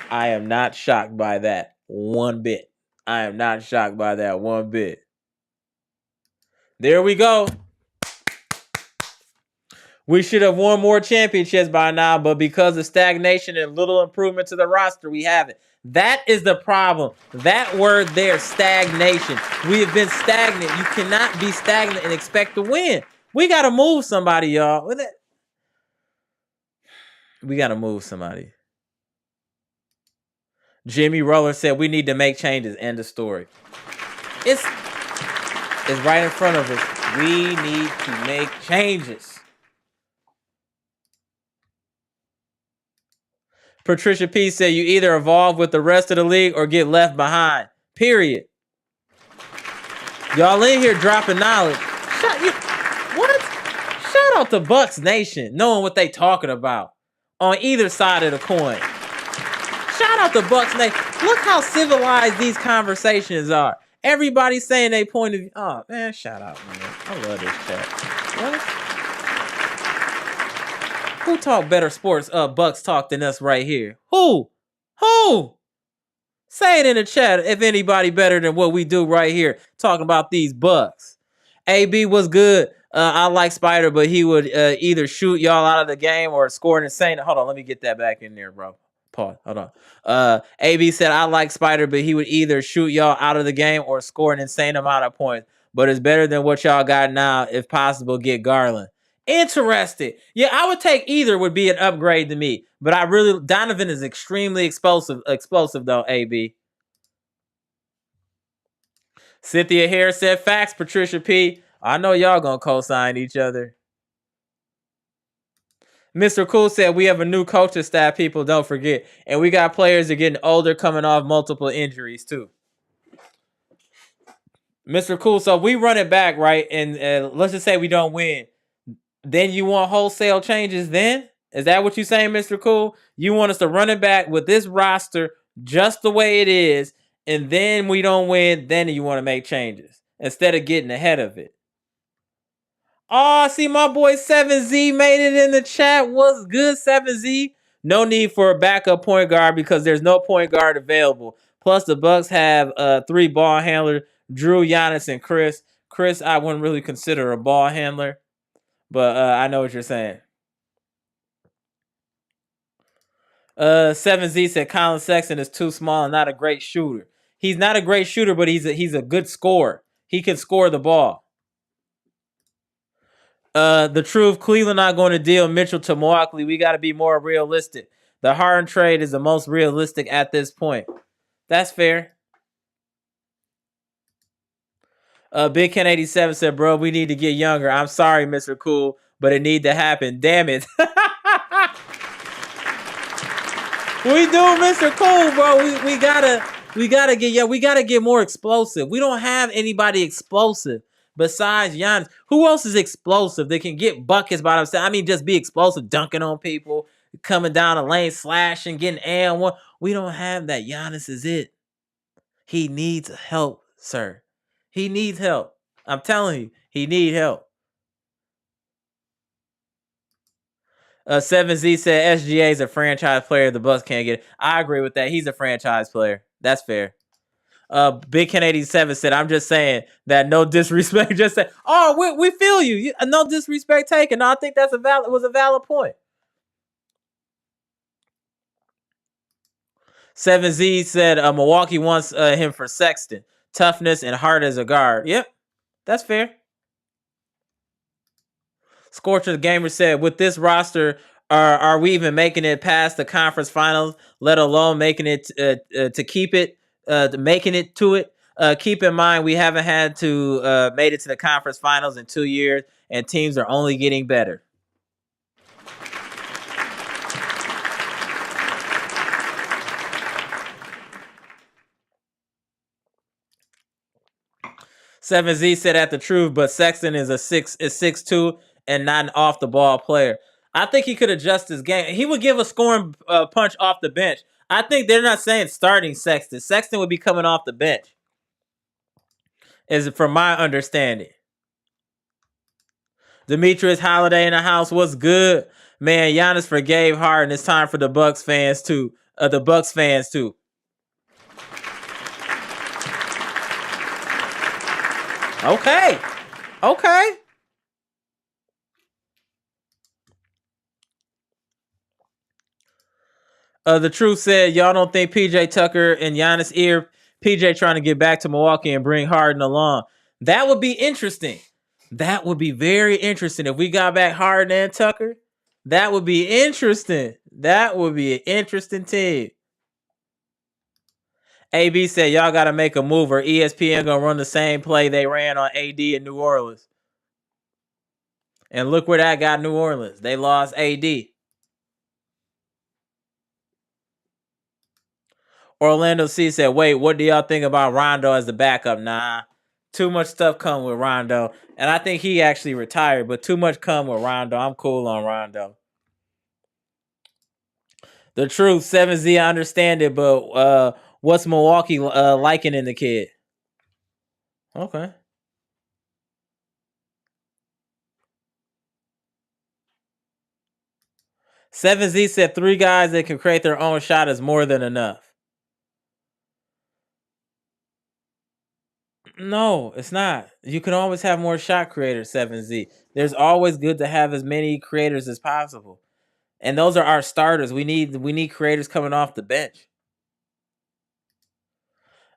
I am not shocked by that one bit. I am not shocked by that one bit. There we go. We should have won more championships by now, but because of stagnation and little improvement to the roster, we haven't. That is the problem. That word there, stagnation. We have been stagnant. You cannot be stagnant and expect to win. We got to move somebody, y'all. We got to move somebody. Jimmy Roller said we need to make changes. End of story. It's right in front of us. We need to make changes. Patricia P said you either evolve with the rest of the league or get left behind. Period. Y'all in here dropping knowledge. What? Shout out to Bucks Nation, knowing what they talking about on either side of the coin. Shout out to Bucks Nation. Look how civilized these conversations are. Everybody saying their point of view. Oh, man, shout out, man. I love this chat. What? Who talk better sports Bucks talk than us right here? Who? Say it in the chat if anybody better than what we do right here talking about these Bucks. AB was good. I like Spider, but he would either shoot y'all out of the game or score an insane. Hold on, let me get that back in there, bro. Pause. Hold on. AB said, I like Spider, but he would either shoot y'all out of the game or score an insane amount of points. But it's better than what y'all got now. If possible, get Garland. Interesting. Yeah, I would take either would be an upgrade to me. But Donovan is extremely explosive though, AB. Cynthia Harris said, facts, Patricia P. I know y'all gonna co-sign each other. Mr. Cool said, we have a new coaching staff, people, don't forget. And we got players that are getting older, coming off multiple injuries, too. Mr. Cool, so we run it back, right? And let's just say we don't win. Then you want wholesale changes then? Is that what you're saying, Mr. Cool? You want us to run it back with this roster just the way it is, and then we don't win, then you want to make changes instead of getting ahead of it. Oh, see my boy 7Z made it in the chat. What's good, 7Z? No need for a backup point guard because there's no point guard available. Plus, the Bucks have 3 ball handlers, Jrue, Giannis, and Chris. Chris, I wouldn't really consider a ball handler, but I know what you're saying. 7Z said Colin Sexton is too small and not a great shooter. He's not a great shooter, but he's a good scorer. He can score the ball. The truth, Cleveland not going to deal Mitchell to Milwaukee. We got to be more realistic. The Harden trade is the most realistic at this point. That's fair. Big Ken 87 said, bro, we need to get younger. I'm sorry, Mr. Cool, but it need to happen. Damn it. We do, Mr. Cool, bro. We gotta get more explosive. We don't have anybody explosive besides Giannis. Who else is explosive that can get buckets by themselves? I mean, just be explosive, dunking on people, coming down the lane, slashing, getting and one. We don't have that. Giannis is it. He needs help, sir. He needs help. I'm telling you, he needs help. 7Z said SGA is a franchise player. The Bucks can't get it. I agree with that. He's a franchise player. That's fair. Big Ken 87 said, I'm just saying that no disrespect. Just say, oh, we feel you. No disrespect taken. No, I think was a valid point. 7Z said Milwaukee wants him for Sexton. Toughness and heart as a guard. Yep, that's fair. Scorcher Gamer said, with this roster, are we even making it past the conference finals, let alone making it to keep it, making it to it? Keep in mind, we haven't had to made it to the conference finals in 2 years, and teams are only getting better. Seven Z said at the truth, but Sexton is 6'2" and not an off the ball player. I think he could adjust his game. He would give a scoring punch off the bench. I think they're not saying starting Sexton. Sexton would be coming off the bench, is from my understanding. Demetrius Holiday in the house. What's good, man? Giannis forgave Harden. It's time for the Bucks fans too. Okay. The truth said, y'all don't think PJ Tucker and Giannis ear PJ trying to get back to Milwaukee and bring Harden along. That would be interesting. That would be very interesting if we got back Harden and Tucker. That would be interesting. That would be an interesting team. AB said, y'all got to make a move or ESPN going to run the same play they ran on AD in New Orleans. And look where that got New Orleans. They lost AD. Orlando C said, wait, what do y'all think about Rondo as the backup? Nah, too much stuff come with Rondo. And I think he actually retired, but too much come with Rondo. I'm cool on Rondo. The truth, 7Z, I understand it, but what's Milwaukee liking in the kid? Okay. Seven Z said 3 guys that can create their own shot is more than enough. No, it's not. You can always have more shot creators, 7Z. There's always good to have as many creators as possible. And those are our starters. We need creators coming off the bench.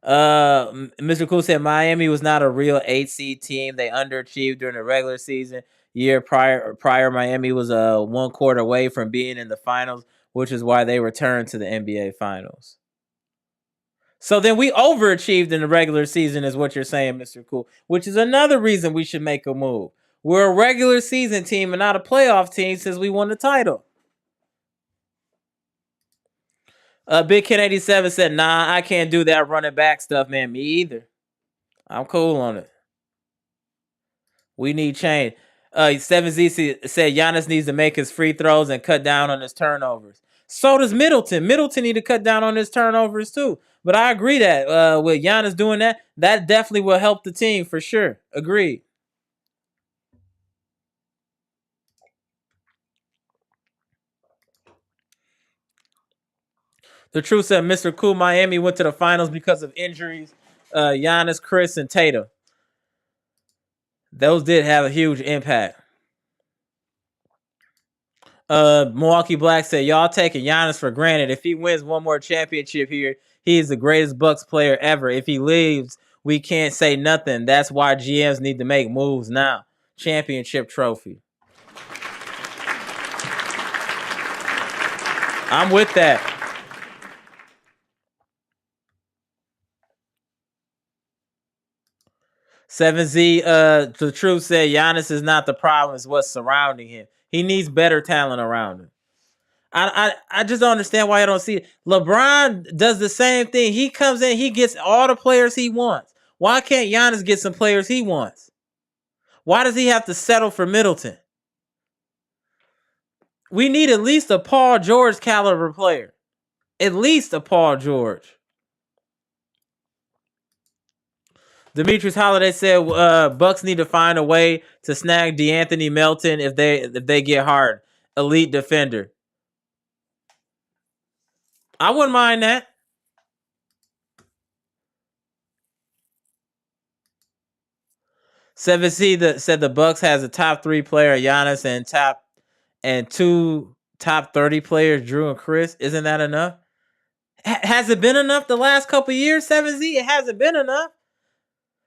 Mr. Cool said Miami was not a real 8 seed team. They underachieved during the regular season. Year prior Miami was 1 quarter away from being in the finals, which is why they returned to the NBA finals. So then we overachieved in the regular season is what you're saying, Mr. Cool, which is another reason we should make a move. We're a regular season team and not a playoff team since we won the title. Big Ken 87 said, nah, I can't do that running back stuff, man. Me either. I'm cool on it. We need change. 7Z said Giannis needs to make his free throws and cut down on his turnovers. So does Middleton. Middleton need to cut down on his turnovers too. But I agree that with Giannis doing that, that definitely will help the team for sure. Agreed. The truth said Mr. Cool, Miami went to the finals because of injuries. Giannis, Chris, and Tatum. Those did have a huge impact. Milwaukee Black said, y'all taking Giannis for granted. If he wins one more championship here, he is the greatest Bucks player ever. If he leaves, we can't say nothing. That's why GMs need to make moves now. Championship trophy. I'm with that. Seven Z, the truth said Giannis is not the problem, it's what's surrounding him. He needs better talent around him. I just don't understand why I don't see it. LeBron does the same thing. He comes in, he gets all the players he wants. Why can't Giannis get some players he wants? Why does he have to settle for Middleton? We need at least a Paul George caliber player. At least a Paul George. Demetrius Holiday said Bucks need to find a way to snag DeAnthony Melton if they get hard. Elite defender. I wouldn't mind that. Seven C said the Bucks has a top 3 player, Giannis, and 2 top 30 players, Jrue and Chris. Isn't that enough? Has it been enough the last couple years, 7Z? It hasn't been enough.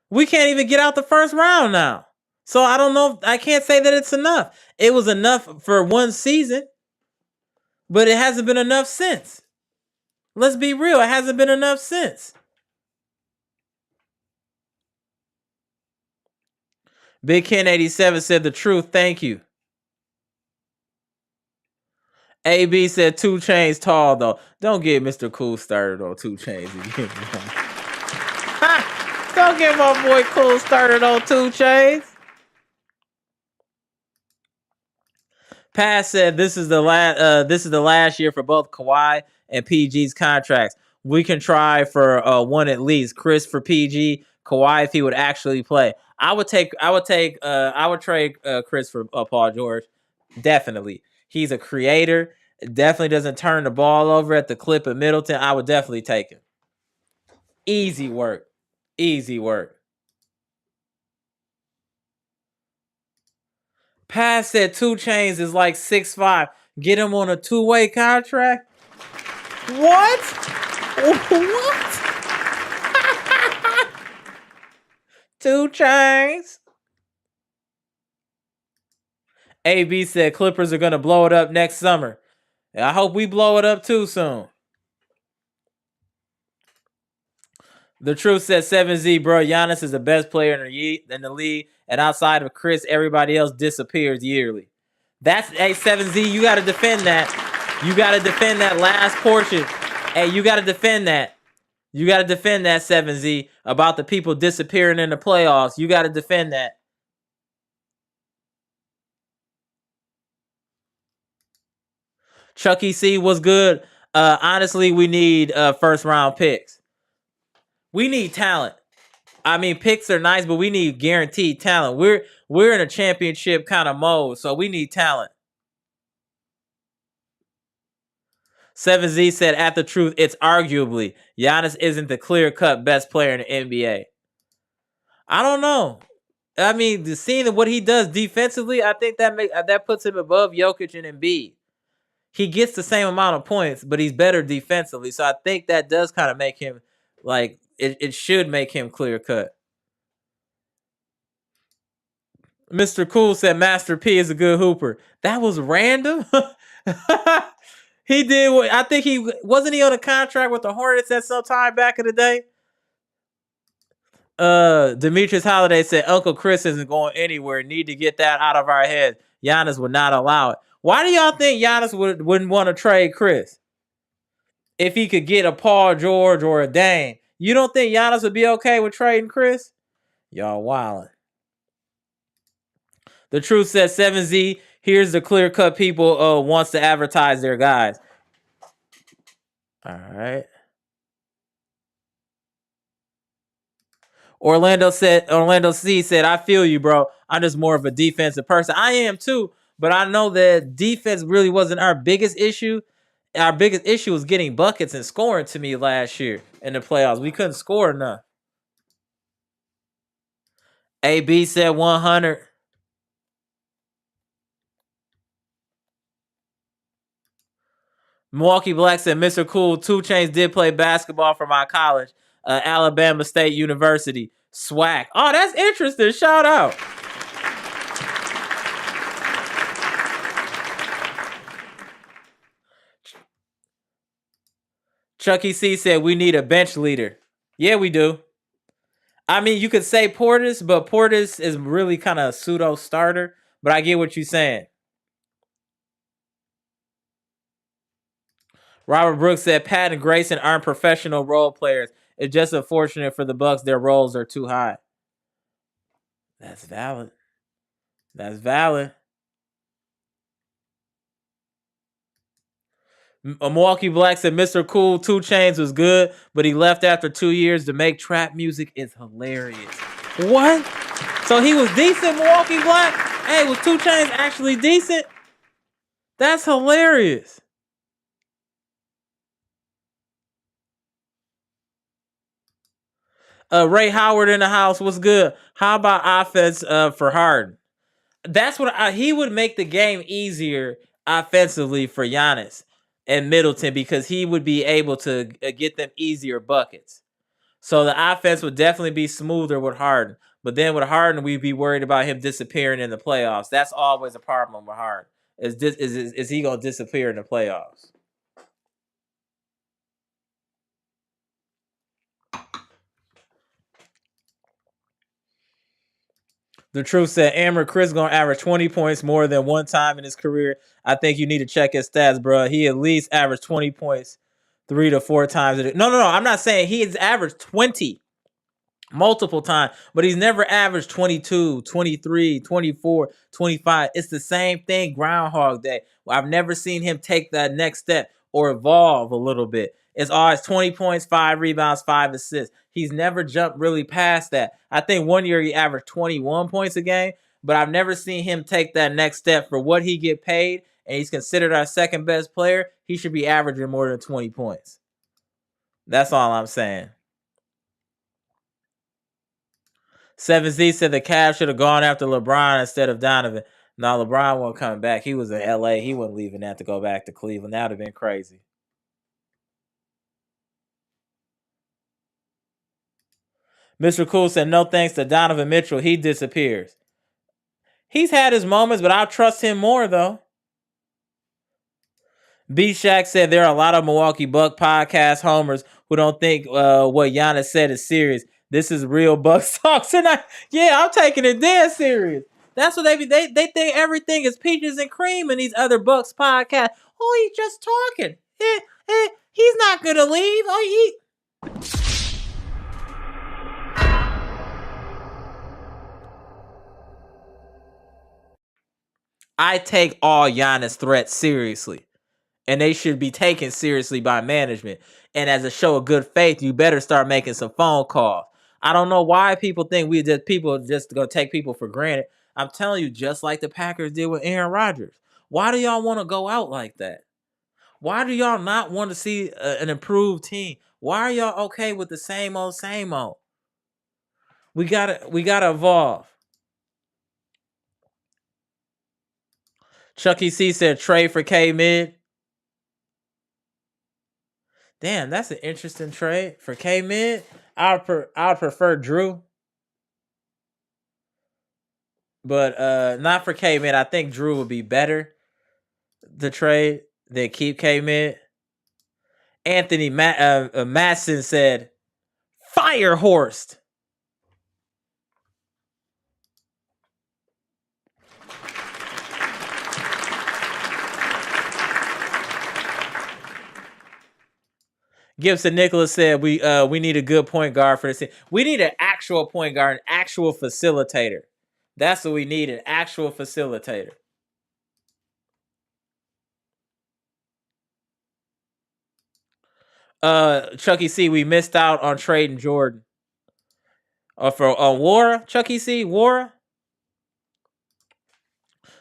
We can't even get out the first round now. So I don't know. I can't say that it's enough. It was enough for one season, but it hasn't been enough since. Let's be real. It hasn't been enough since. Big Ken 87 said the truth. Thank you. AB said 2 Chainz tall though. Don't get Mr. Cool started on 2 Chainz again. Don't get my boy Cool started on 2 Chainz. Pass said this is the last year for both Kawhi and PG's contracts. We can try for one at least. Chris for PG, Kawhi if he would actually play. I would trade Chris for Paul George. Definitely. He's a creator. Definitely doesn't turn the ball over at the clip of Middleton. I would definitely take him. Easy work. Easy work. Pass said 2 Chainz is like 6'5". Get him on a 2-way contract. What? What? 2 Chainz. AB said Clippers are gonna blow it up next summer. I hope we blow it up too soon. The truth said 7Z, bro. Giannis is the best player in the league, and outside of Chris, everybody else disappears yearly. That's 7Z. You got to defend that. You got to defend that last portion. Hey, you got to defend that. You got to defend that 7Z about the people disappearing in the playoffs. You got to defend that. Chucky C was good. Honestly, we need first round picks. We need talent. I mean, picks are nice, but we need guaranteed talent. We're in a championship kind of mode, so we need talent. 7Z said, at the truth, it's arguably Giannis isn't the clear-cut best player in the NBA. I don't know. I mean, seeing what he does defensively, I think that puts him above Jokic and Embiid. He gets the same amount of points, but he's better defensively. So I think that does kind of make him like it should make him clear cut. Mr. Cool said Master P is a good hooper. That was random. He did. I think he wasn't he on a contract with the Hornets at some time back in the day. Demetrius Holiday said Uncle Chris isn't going anywhere. Need to get that out of our heads. Giannis would not allow it. Why do y'all think Giannis wouldn't want to trade Chris? If he could get a Paul George or a Dame, you don't think Giannis would be okay with trading Chris? Y'all wildin'. The truth says 7Z. Here's the clear-cut people wants to advertise their guys. All right. Orlando C said, I feel you, bro. I'm just more of a defensive person. I am too, but I know that defense really wasn't our biggest issue. Our biggest issue was getting buckets and scoring to me last year in the playoffs. We couldn't score enough. AB said 100. Milwaukee Black said, Mr. Cool, 2 Chainz did play basketball for my college, Alabama State University. Swag. Oh, that's interesting. Shout out. Chucky C said, we need a bench leader. Yeah, we do. I mean, you could say Portis, but Portis is really kind of a pseudo starter. But I get what you're saying. Robert Brooks said Pat and Grayson aren't professional role players. It's just unfortunate for the Bucks. Their roles are too high. That's valid. That's valid. Milwaukee Black said Mr. Cool 2 Chainz was good, but he left after 2 years to make trap music is hilarious. What? So he was decent, Milwaukee Black? Hey, was 2 Chainz actually decent? That's hilarious. Ray Howard in the house was good. How about offense for Harden? That's what he would make the game easier offensively for Giannis. and Middleton because he would be able to get them easier buckets. So the offense would definitely be smoother with Harden. But then with Harden, we'd be worried about him disappearing in the playoffs. That's always a problem with Harden. Is he going to disappear in the playoffs? The truth said, Amara Chris going to average 20 points more than one time in his career. I think you need to check his stats, bro. He at least averaged 20 points 3 to 4 times. No. I'm not saying he has averaged 20 multiple times, but he's never averaged 22, 23, 24, 25. It's the same thing Groundhog Day. I've never seen him take that next step or evolve a little bit. It's always 20 points, 5 rebounds, 5 assists. He's never jumped really past that. I think one year he averaged 21 points a game, but I've never seen him take that next step for what he get paid, and he's considered our second best player. He should be averaging more than 20 points. That's all I'm saying. 7Z said the Cavs should have gone after LeBron instead of Donovan. No, LeBron wasn't coming back. He was in LA. He wasn't leaving that to go back to Cleveland. That would have been crazy. Mr. Cool said, no thanks to Donovan Mitchell. He disappears. He's had his moments, but I'll trust him more, though. B-Shack said there are a lot of Milwaukee Buck podcast homers who don't think what Giannis said is serious. This is real Bucks talk tonight. Yeah, I'm taking it dead serious. That's what they think everything is peaches and cream in these other Bucks podcasts. Oh, he's just talking. He's not gonna leave. I take all Giannis threats seriously, and they should be taken seriously by management. And as a show of good faith, you better start making some phone calls. I don't know why people think people just gonna take people for granted. I'm telling you, just like the Packers did with Aaron Rodgers. Why do y'all want to go out like that? Why do y'all not want to see an improved team? Why are y'all okay with the same old, same old? We gotta evolve. Chucky C said trade for K Mid. Damn, that's an interesting trade for K Mid. I'd prefer Jrue, but not for K Mid. I think Jrue would be better to trade than keep K Mid. Anthony Matson said, "Fire Horst." Gibson Nicholas said, "We need a good point guard for this team. We need an actual point guard, an actual facilitator. That's what we need, an actual facilitator." Chucky C, we missed out on trading Jordan. For Wara, Chucky C, Wara.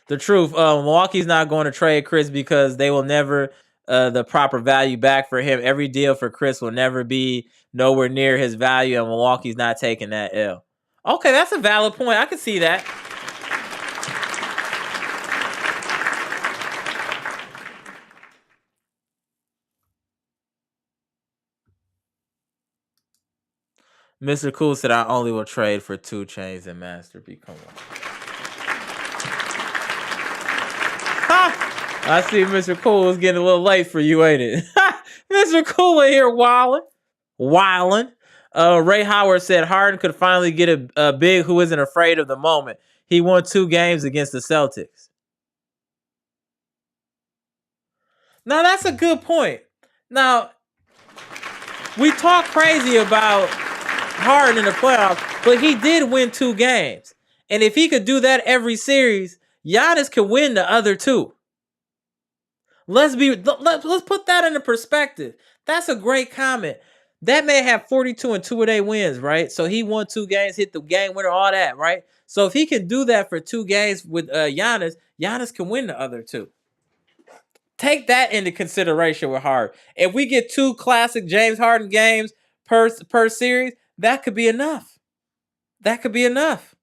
The truth, Milwaukee's not going to trade Chris because they will never the proper value back for him. Every deal for Chris will never be nowhere near his value, and Milwaukee's not taking that L. Okay, that's a valid point. I can see that. Mr. Cool said, I only will trade for 2 Chainz and Master B. Come on. Ha! I see Mr. Cool is getting a little late for you, ain't it? Mr. Cool in here wildin'. Ray Howard said Harden could finally get a big who isn't afraid of the moment. He won 2 games against the Celtics. Now, that's a good point. Now, we talk crazy about Harden in the playoffs, but he did win 2 games. And if he could do that every series, Giannis could win the other 2. Let's put that into perspective. That's a great comment. That man had 42 and 2 of their wins, right? So he won 2 games, hit the game winner, all that, right? So if he can do that for 2 games with Giannis, Giannis can win the other 2. Take that into consideration with Harden. If we get 2 classic James Harden games per series, that could be enough. That could be enough.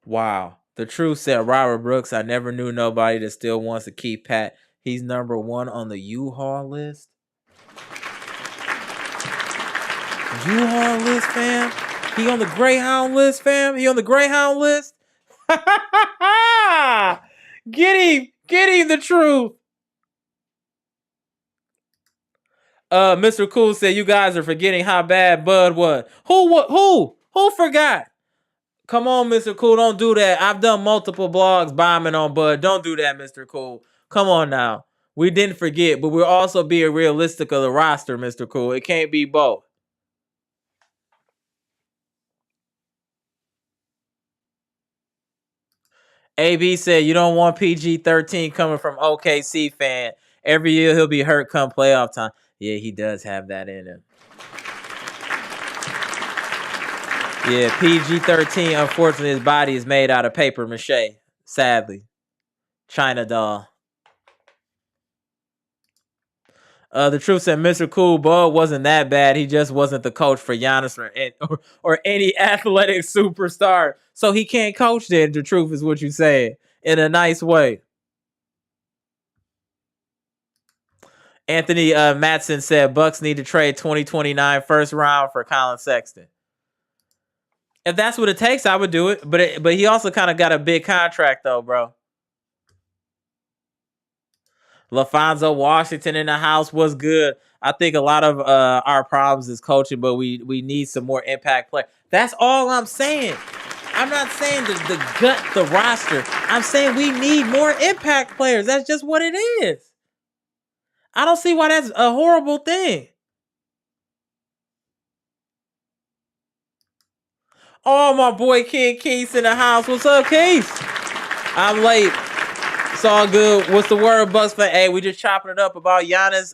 Wow. The truth said Robert Brooks. I never knew nobody that still wants to keep Pat. He's number 1 on the U-Haul list. U-Haul list, fam? He on the Greyhound list, fam? He on the Greyhound list? Get him the truth. Mr. Cool said you guys are forgetting how bad Bud was. Who forgot? Come on, Mr. Cool, don't do that. I've done multiple blogs bombing on Bud. Don't do that, Mr. Cool. Come on now. We didn't forget, but we're also being realistic of the roster, Mr. Cool. It can't be both. AB said you don't want PG-13 coming from OKC fan. Every year he'll be hurt come playoff time. Yeah, he does have that in him. Yeah, PG-13, unfortunately, his body is made out of paper mache. Sadly. China doll. The truth said Mr. Cool Bud wasn't that bad. He just wasn't the coach for Giannis or any athletic superstar. So he can't coach then. The truth is what you said in a nice way. Anthony Matson said Bucks need to trade 2029 first round for Colin Sexton. If that's what it takes, I would do it. But he also kind of got a big contract though, bro. LaFonso Washington in the house was good. I think a lot of our problems is coaching, but we need some more impact play. That's all I'm saying. I'm not saying the gut, the roster. I'm saying we need more impact players. That's just what it is. I don't see why that's a horrible thing. Oh, my boy King Keith in the house. What's up, Keith? I'm late. It's all good. What's the word, Bucks fan? Hey, we just chopping it up about Giannis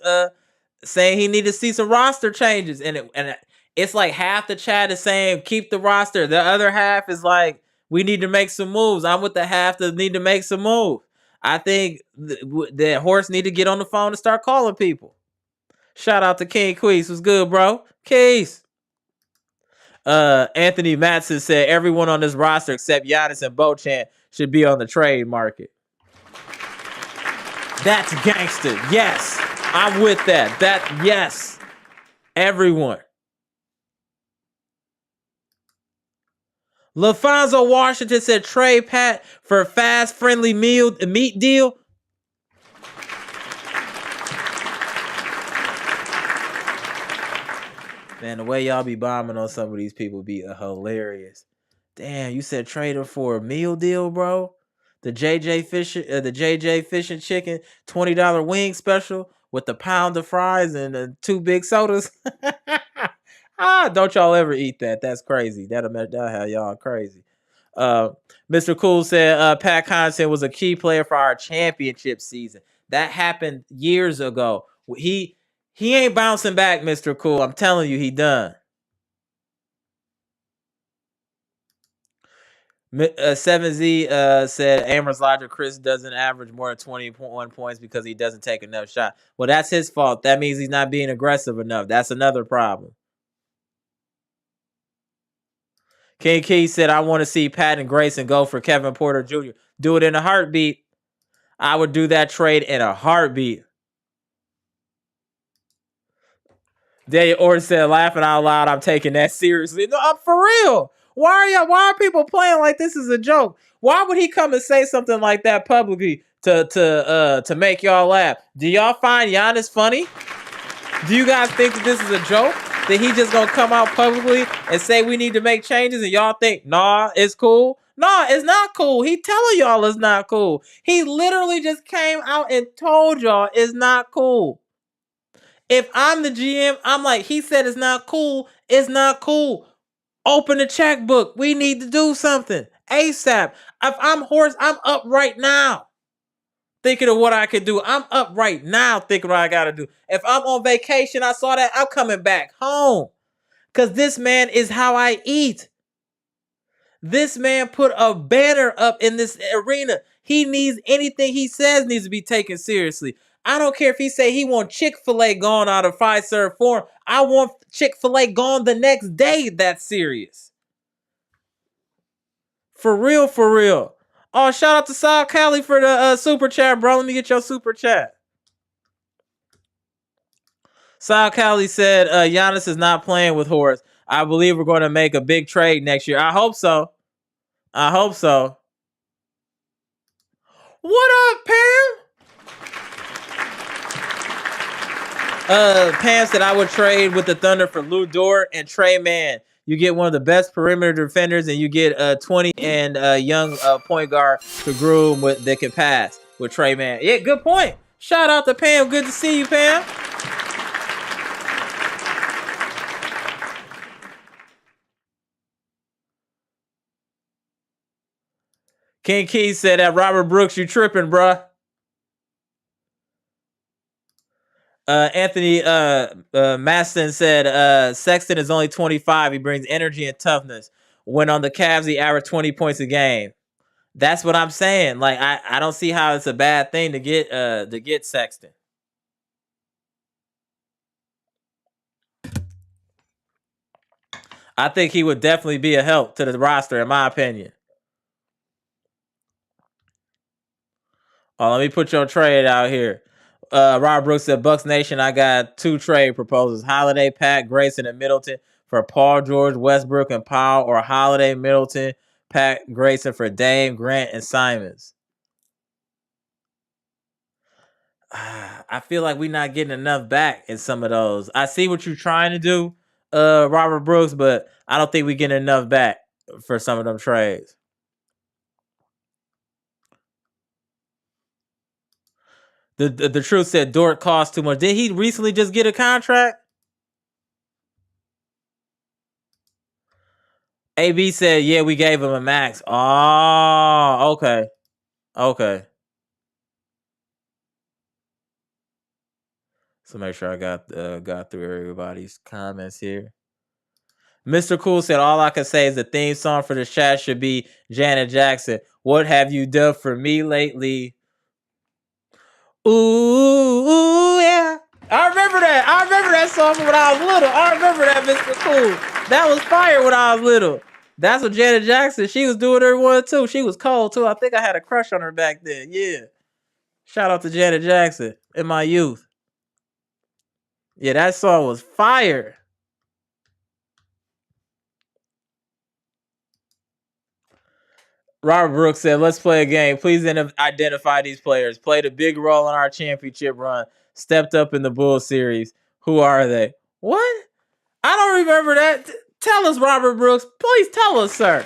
saying he need to see some roster changes. And it's like half the chat is saying keep the roster. The other half is like we need to make some moves. I'm with the half that need to make some moves. I think that Horse need to get on the phone and start calling people. Shout out to King Queese. What's good, bro? Keys. Anthony Matson said everyone on this roster except Giannis and Beauchamp should be on the trade market. That's gangster. Yes. I'm with that. Yes. Everyone. LaFonso Washington said trade Pat for a fast, friendly meat deal. Man, the way y'all be bombing on some of these people be hilarious. Damn, you said trade her for a meal deal, bro? The JJ Fish and Chicken $20 wing special with the pound of fries and 2 big sodas. Don't y'all ever eat that. That's crazy. That'll have y'all crazy. Mr. Cool said Pat Connaughton was a key player for our championship season. That happened years ago. He ain't bouncing back, Mr. Cool. I'm telling you, he done. 7Z said amaraslogic Chris doesn't average more than 21 points because he doesn't take enough shots. Well, that's his fault. That means he's not being aggressive enough. That's another problem. King Key said, I want to see Pat and Grayson go for Kevin Porter Jr. Do it in a heartbeat. I would do that trade in a heartbeat. Daniel Orton said, laughing out loud, I'm taking that seriously. No, I'm for real. Why are people playing like this is a joke? Why would he come and say something like that publicly to make y'all laugh? Do y'all find Giannis funny? Do you guys think that this is a joke? That he just gonna come out publicly and say we need to make changes and y'all think, nah, it's cool? Nah, it's not cool. He telling y'all it's not cool. He literally just came out and told y'all it's not cool. If I'm the GM, I'm like, he said it's not cool. It's not cool. Open the checkbook. We need to do something ASAP. If I'm Horse, I'm up right now thinking of what I could do. I'm up right now thinking what I got to do. If I'm on vacation, I saw that, I'm coming back home. Because this man is how I eat. This man put a banner up in this arena. He needs anything he says needs to be taken seriously. I don't care if he say he want Chick-fil-A gone out of fiserv form. I want Chick-fil-A gone the next day. That's serious. For real, for real. Oh, shout out to Sal Cali for the super chat, bro. Let me get your super chat. Sal Cali said Giannis is not playing with Horace. I believe we're going to make a big trade next year. I hope so. I hope so. What up, Pam? Pam said I would trade with the Thunder for Lou Dort and Trey Mann. You get one of the best perimeter defenders, and you get 20 and young point guard to groom with that can pass with Trey Mann. Yeah, good point. Shout out to Pam. Good to see you, Pam. King Key said that Robert Brooks, you tripping, bruh. Anthony Maston said Sexton is only 25. He brings energy and toughness. When on the Cavs, he averaged 20 points a game. That's what I'm saying. Like I don't see how it's a bad thing to get Sexton. I think he would definitely be a help to the roster, in my opinion. Oh, let me put your trade out here. Robert Brooks said, Bucks Nation, I got 2 trade proposals. Holiday, Pat, Grayson, and Middleton for Paul George, Westbrook, and Powell, or Holiday, Middleton, Pat, Grayson for Dame, Grant, and Simons. I feel like we're not getting enough back in some of those. I see what you're trying to do, Robert Brooks, but I don't think we're getting enough back for some of them trades. The truth said Dort cost too much. Did he recently just get a contract? AB said, yeah, we gave him a max. Oh, okay. Okay. So make sure I got through everybody's comments here. Mr. Cool said, all I can say is the theme song for the chat should be Janet Jackson. What have you done for me lately? Ooh, yeah. I remember that. I remember that song from when I was little. I remember that, Mr. Cool. That was fire when I was little. That's what Janet Jackson, she was doing her one too. She was cold too. I think I had a crush on her back then. Yeah. Shout out to Janet Jackson in my youth. Yeah, that song was fire. Robert Brooks said, let's play a game. Please identify these players. Played a big role in our championship run. Stepped up in the Bulls series. Who are they? What? I don't remember that. Tell us, Robert Brooks. Please tell us, sir.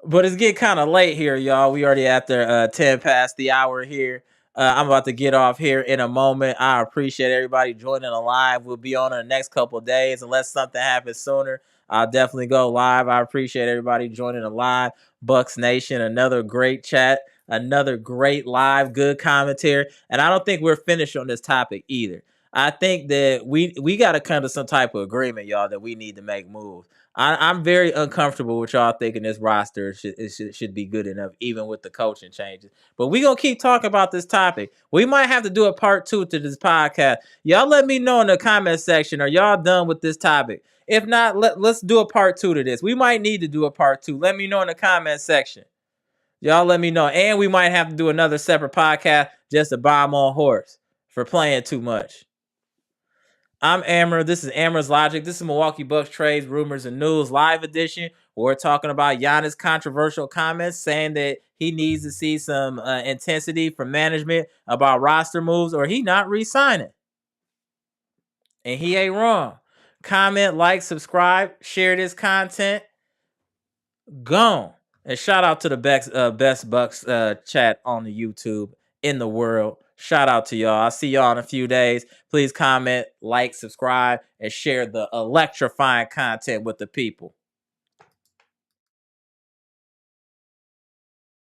But it's getting kind of late here, y'all. We already after 10 past the hour here. I'm about to get off here in a moment. I appreciate everybody joining the live. We'll be on in the next couple of days. Unless something happens sooner, I'll definitely go live. I appreciate everybody joining the live. Bucks Nation, another great chat, another great live, good commentary. And I don't think we're finished on this topic either. I think that we got to come to some type of agreement, y'all, that we need to make moves. I'm very uncomfortable with y'all thinking this roster should be good enough, even with the coaching changes. But we're going to keep talking about this topic. We might have to do a part 2 to this podcast. Y'all let me know in the comment section. Are y'all done with this topic? If not, let's do a part 2 to this. We might need to do a part 2. Let me know in the comment section. Y'all let me know. And we might have to do another separate podcast just to bomb on Horse for playing too much. I'm Amara. This is Amara's Logic. This is Milwaukee Bucks Trades, Rumors, and News live edition. We're talking about Giannis' controversial comments saying that he needs to see some intensity from management about roster moves or he not re-signing. And he ain't wrong. Comment, like, subscribe, share this content. Gone. And shout out to the best Bucks chat on the YouTube in the world. Shout out to y'all. I'll see y'all in a few days. Please comment, like, subscribe, and share the electrifying content with the people.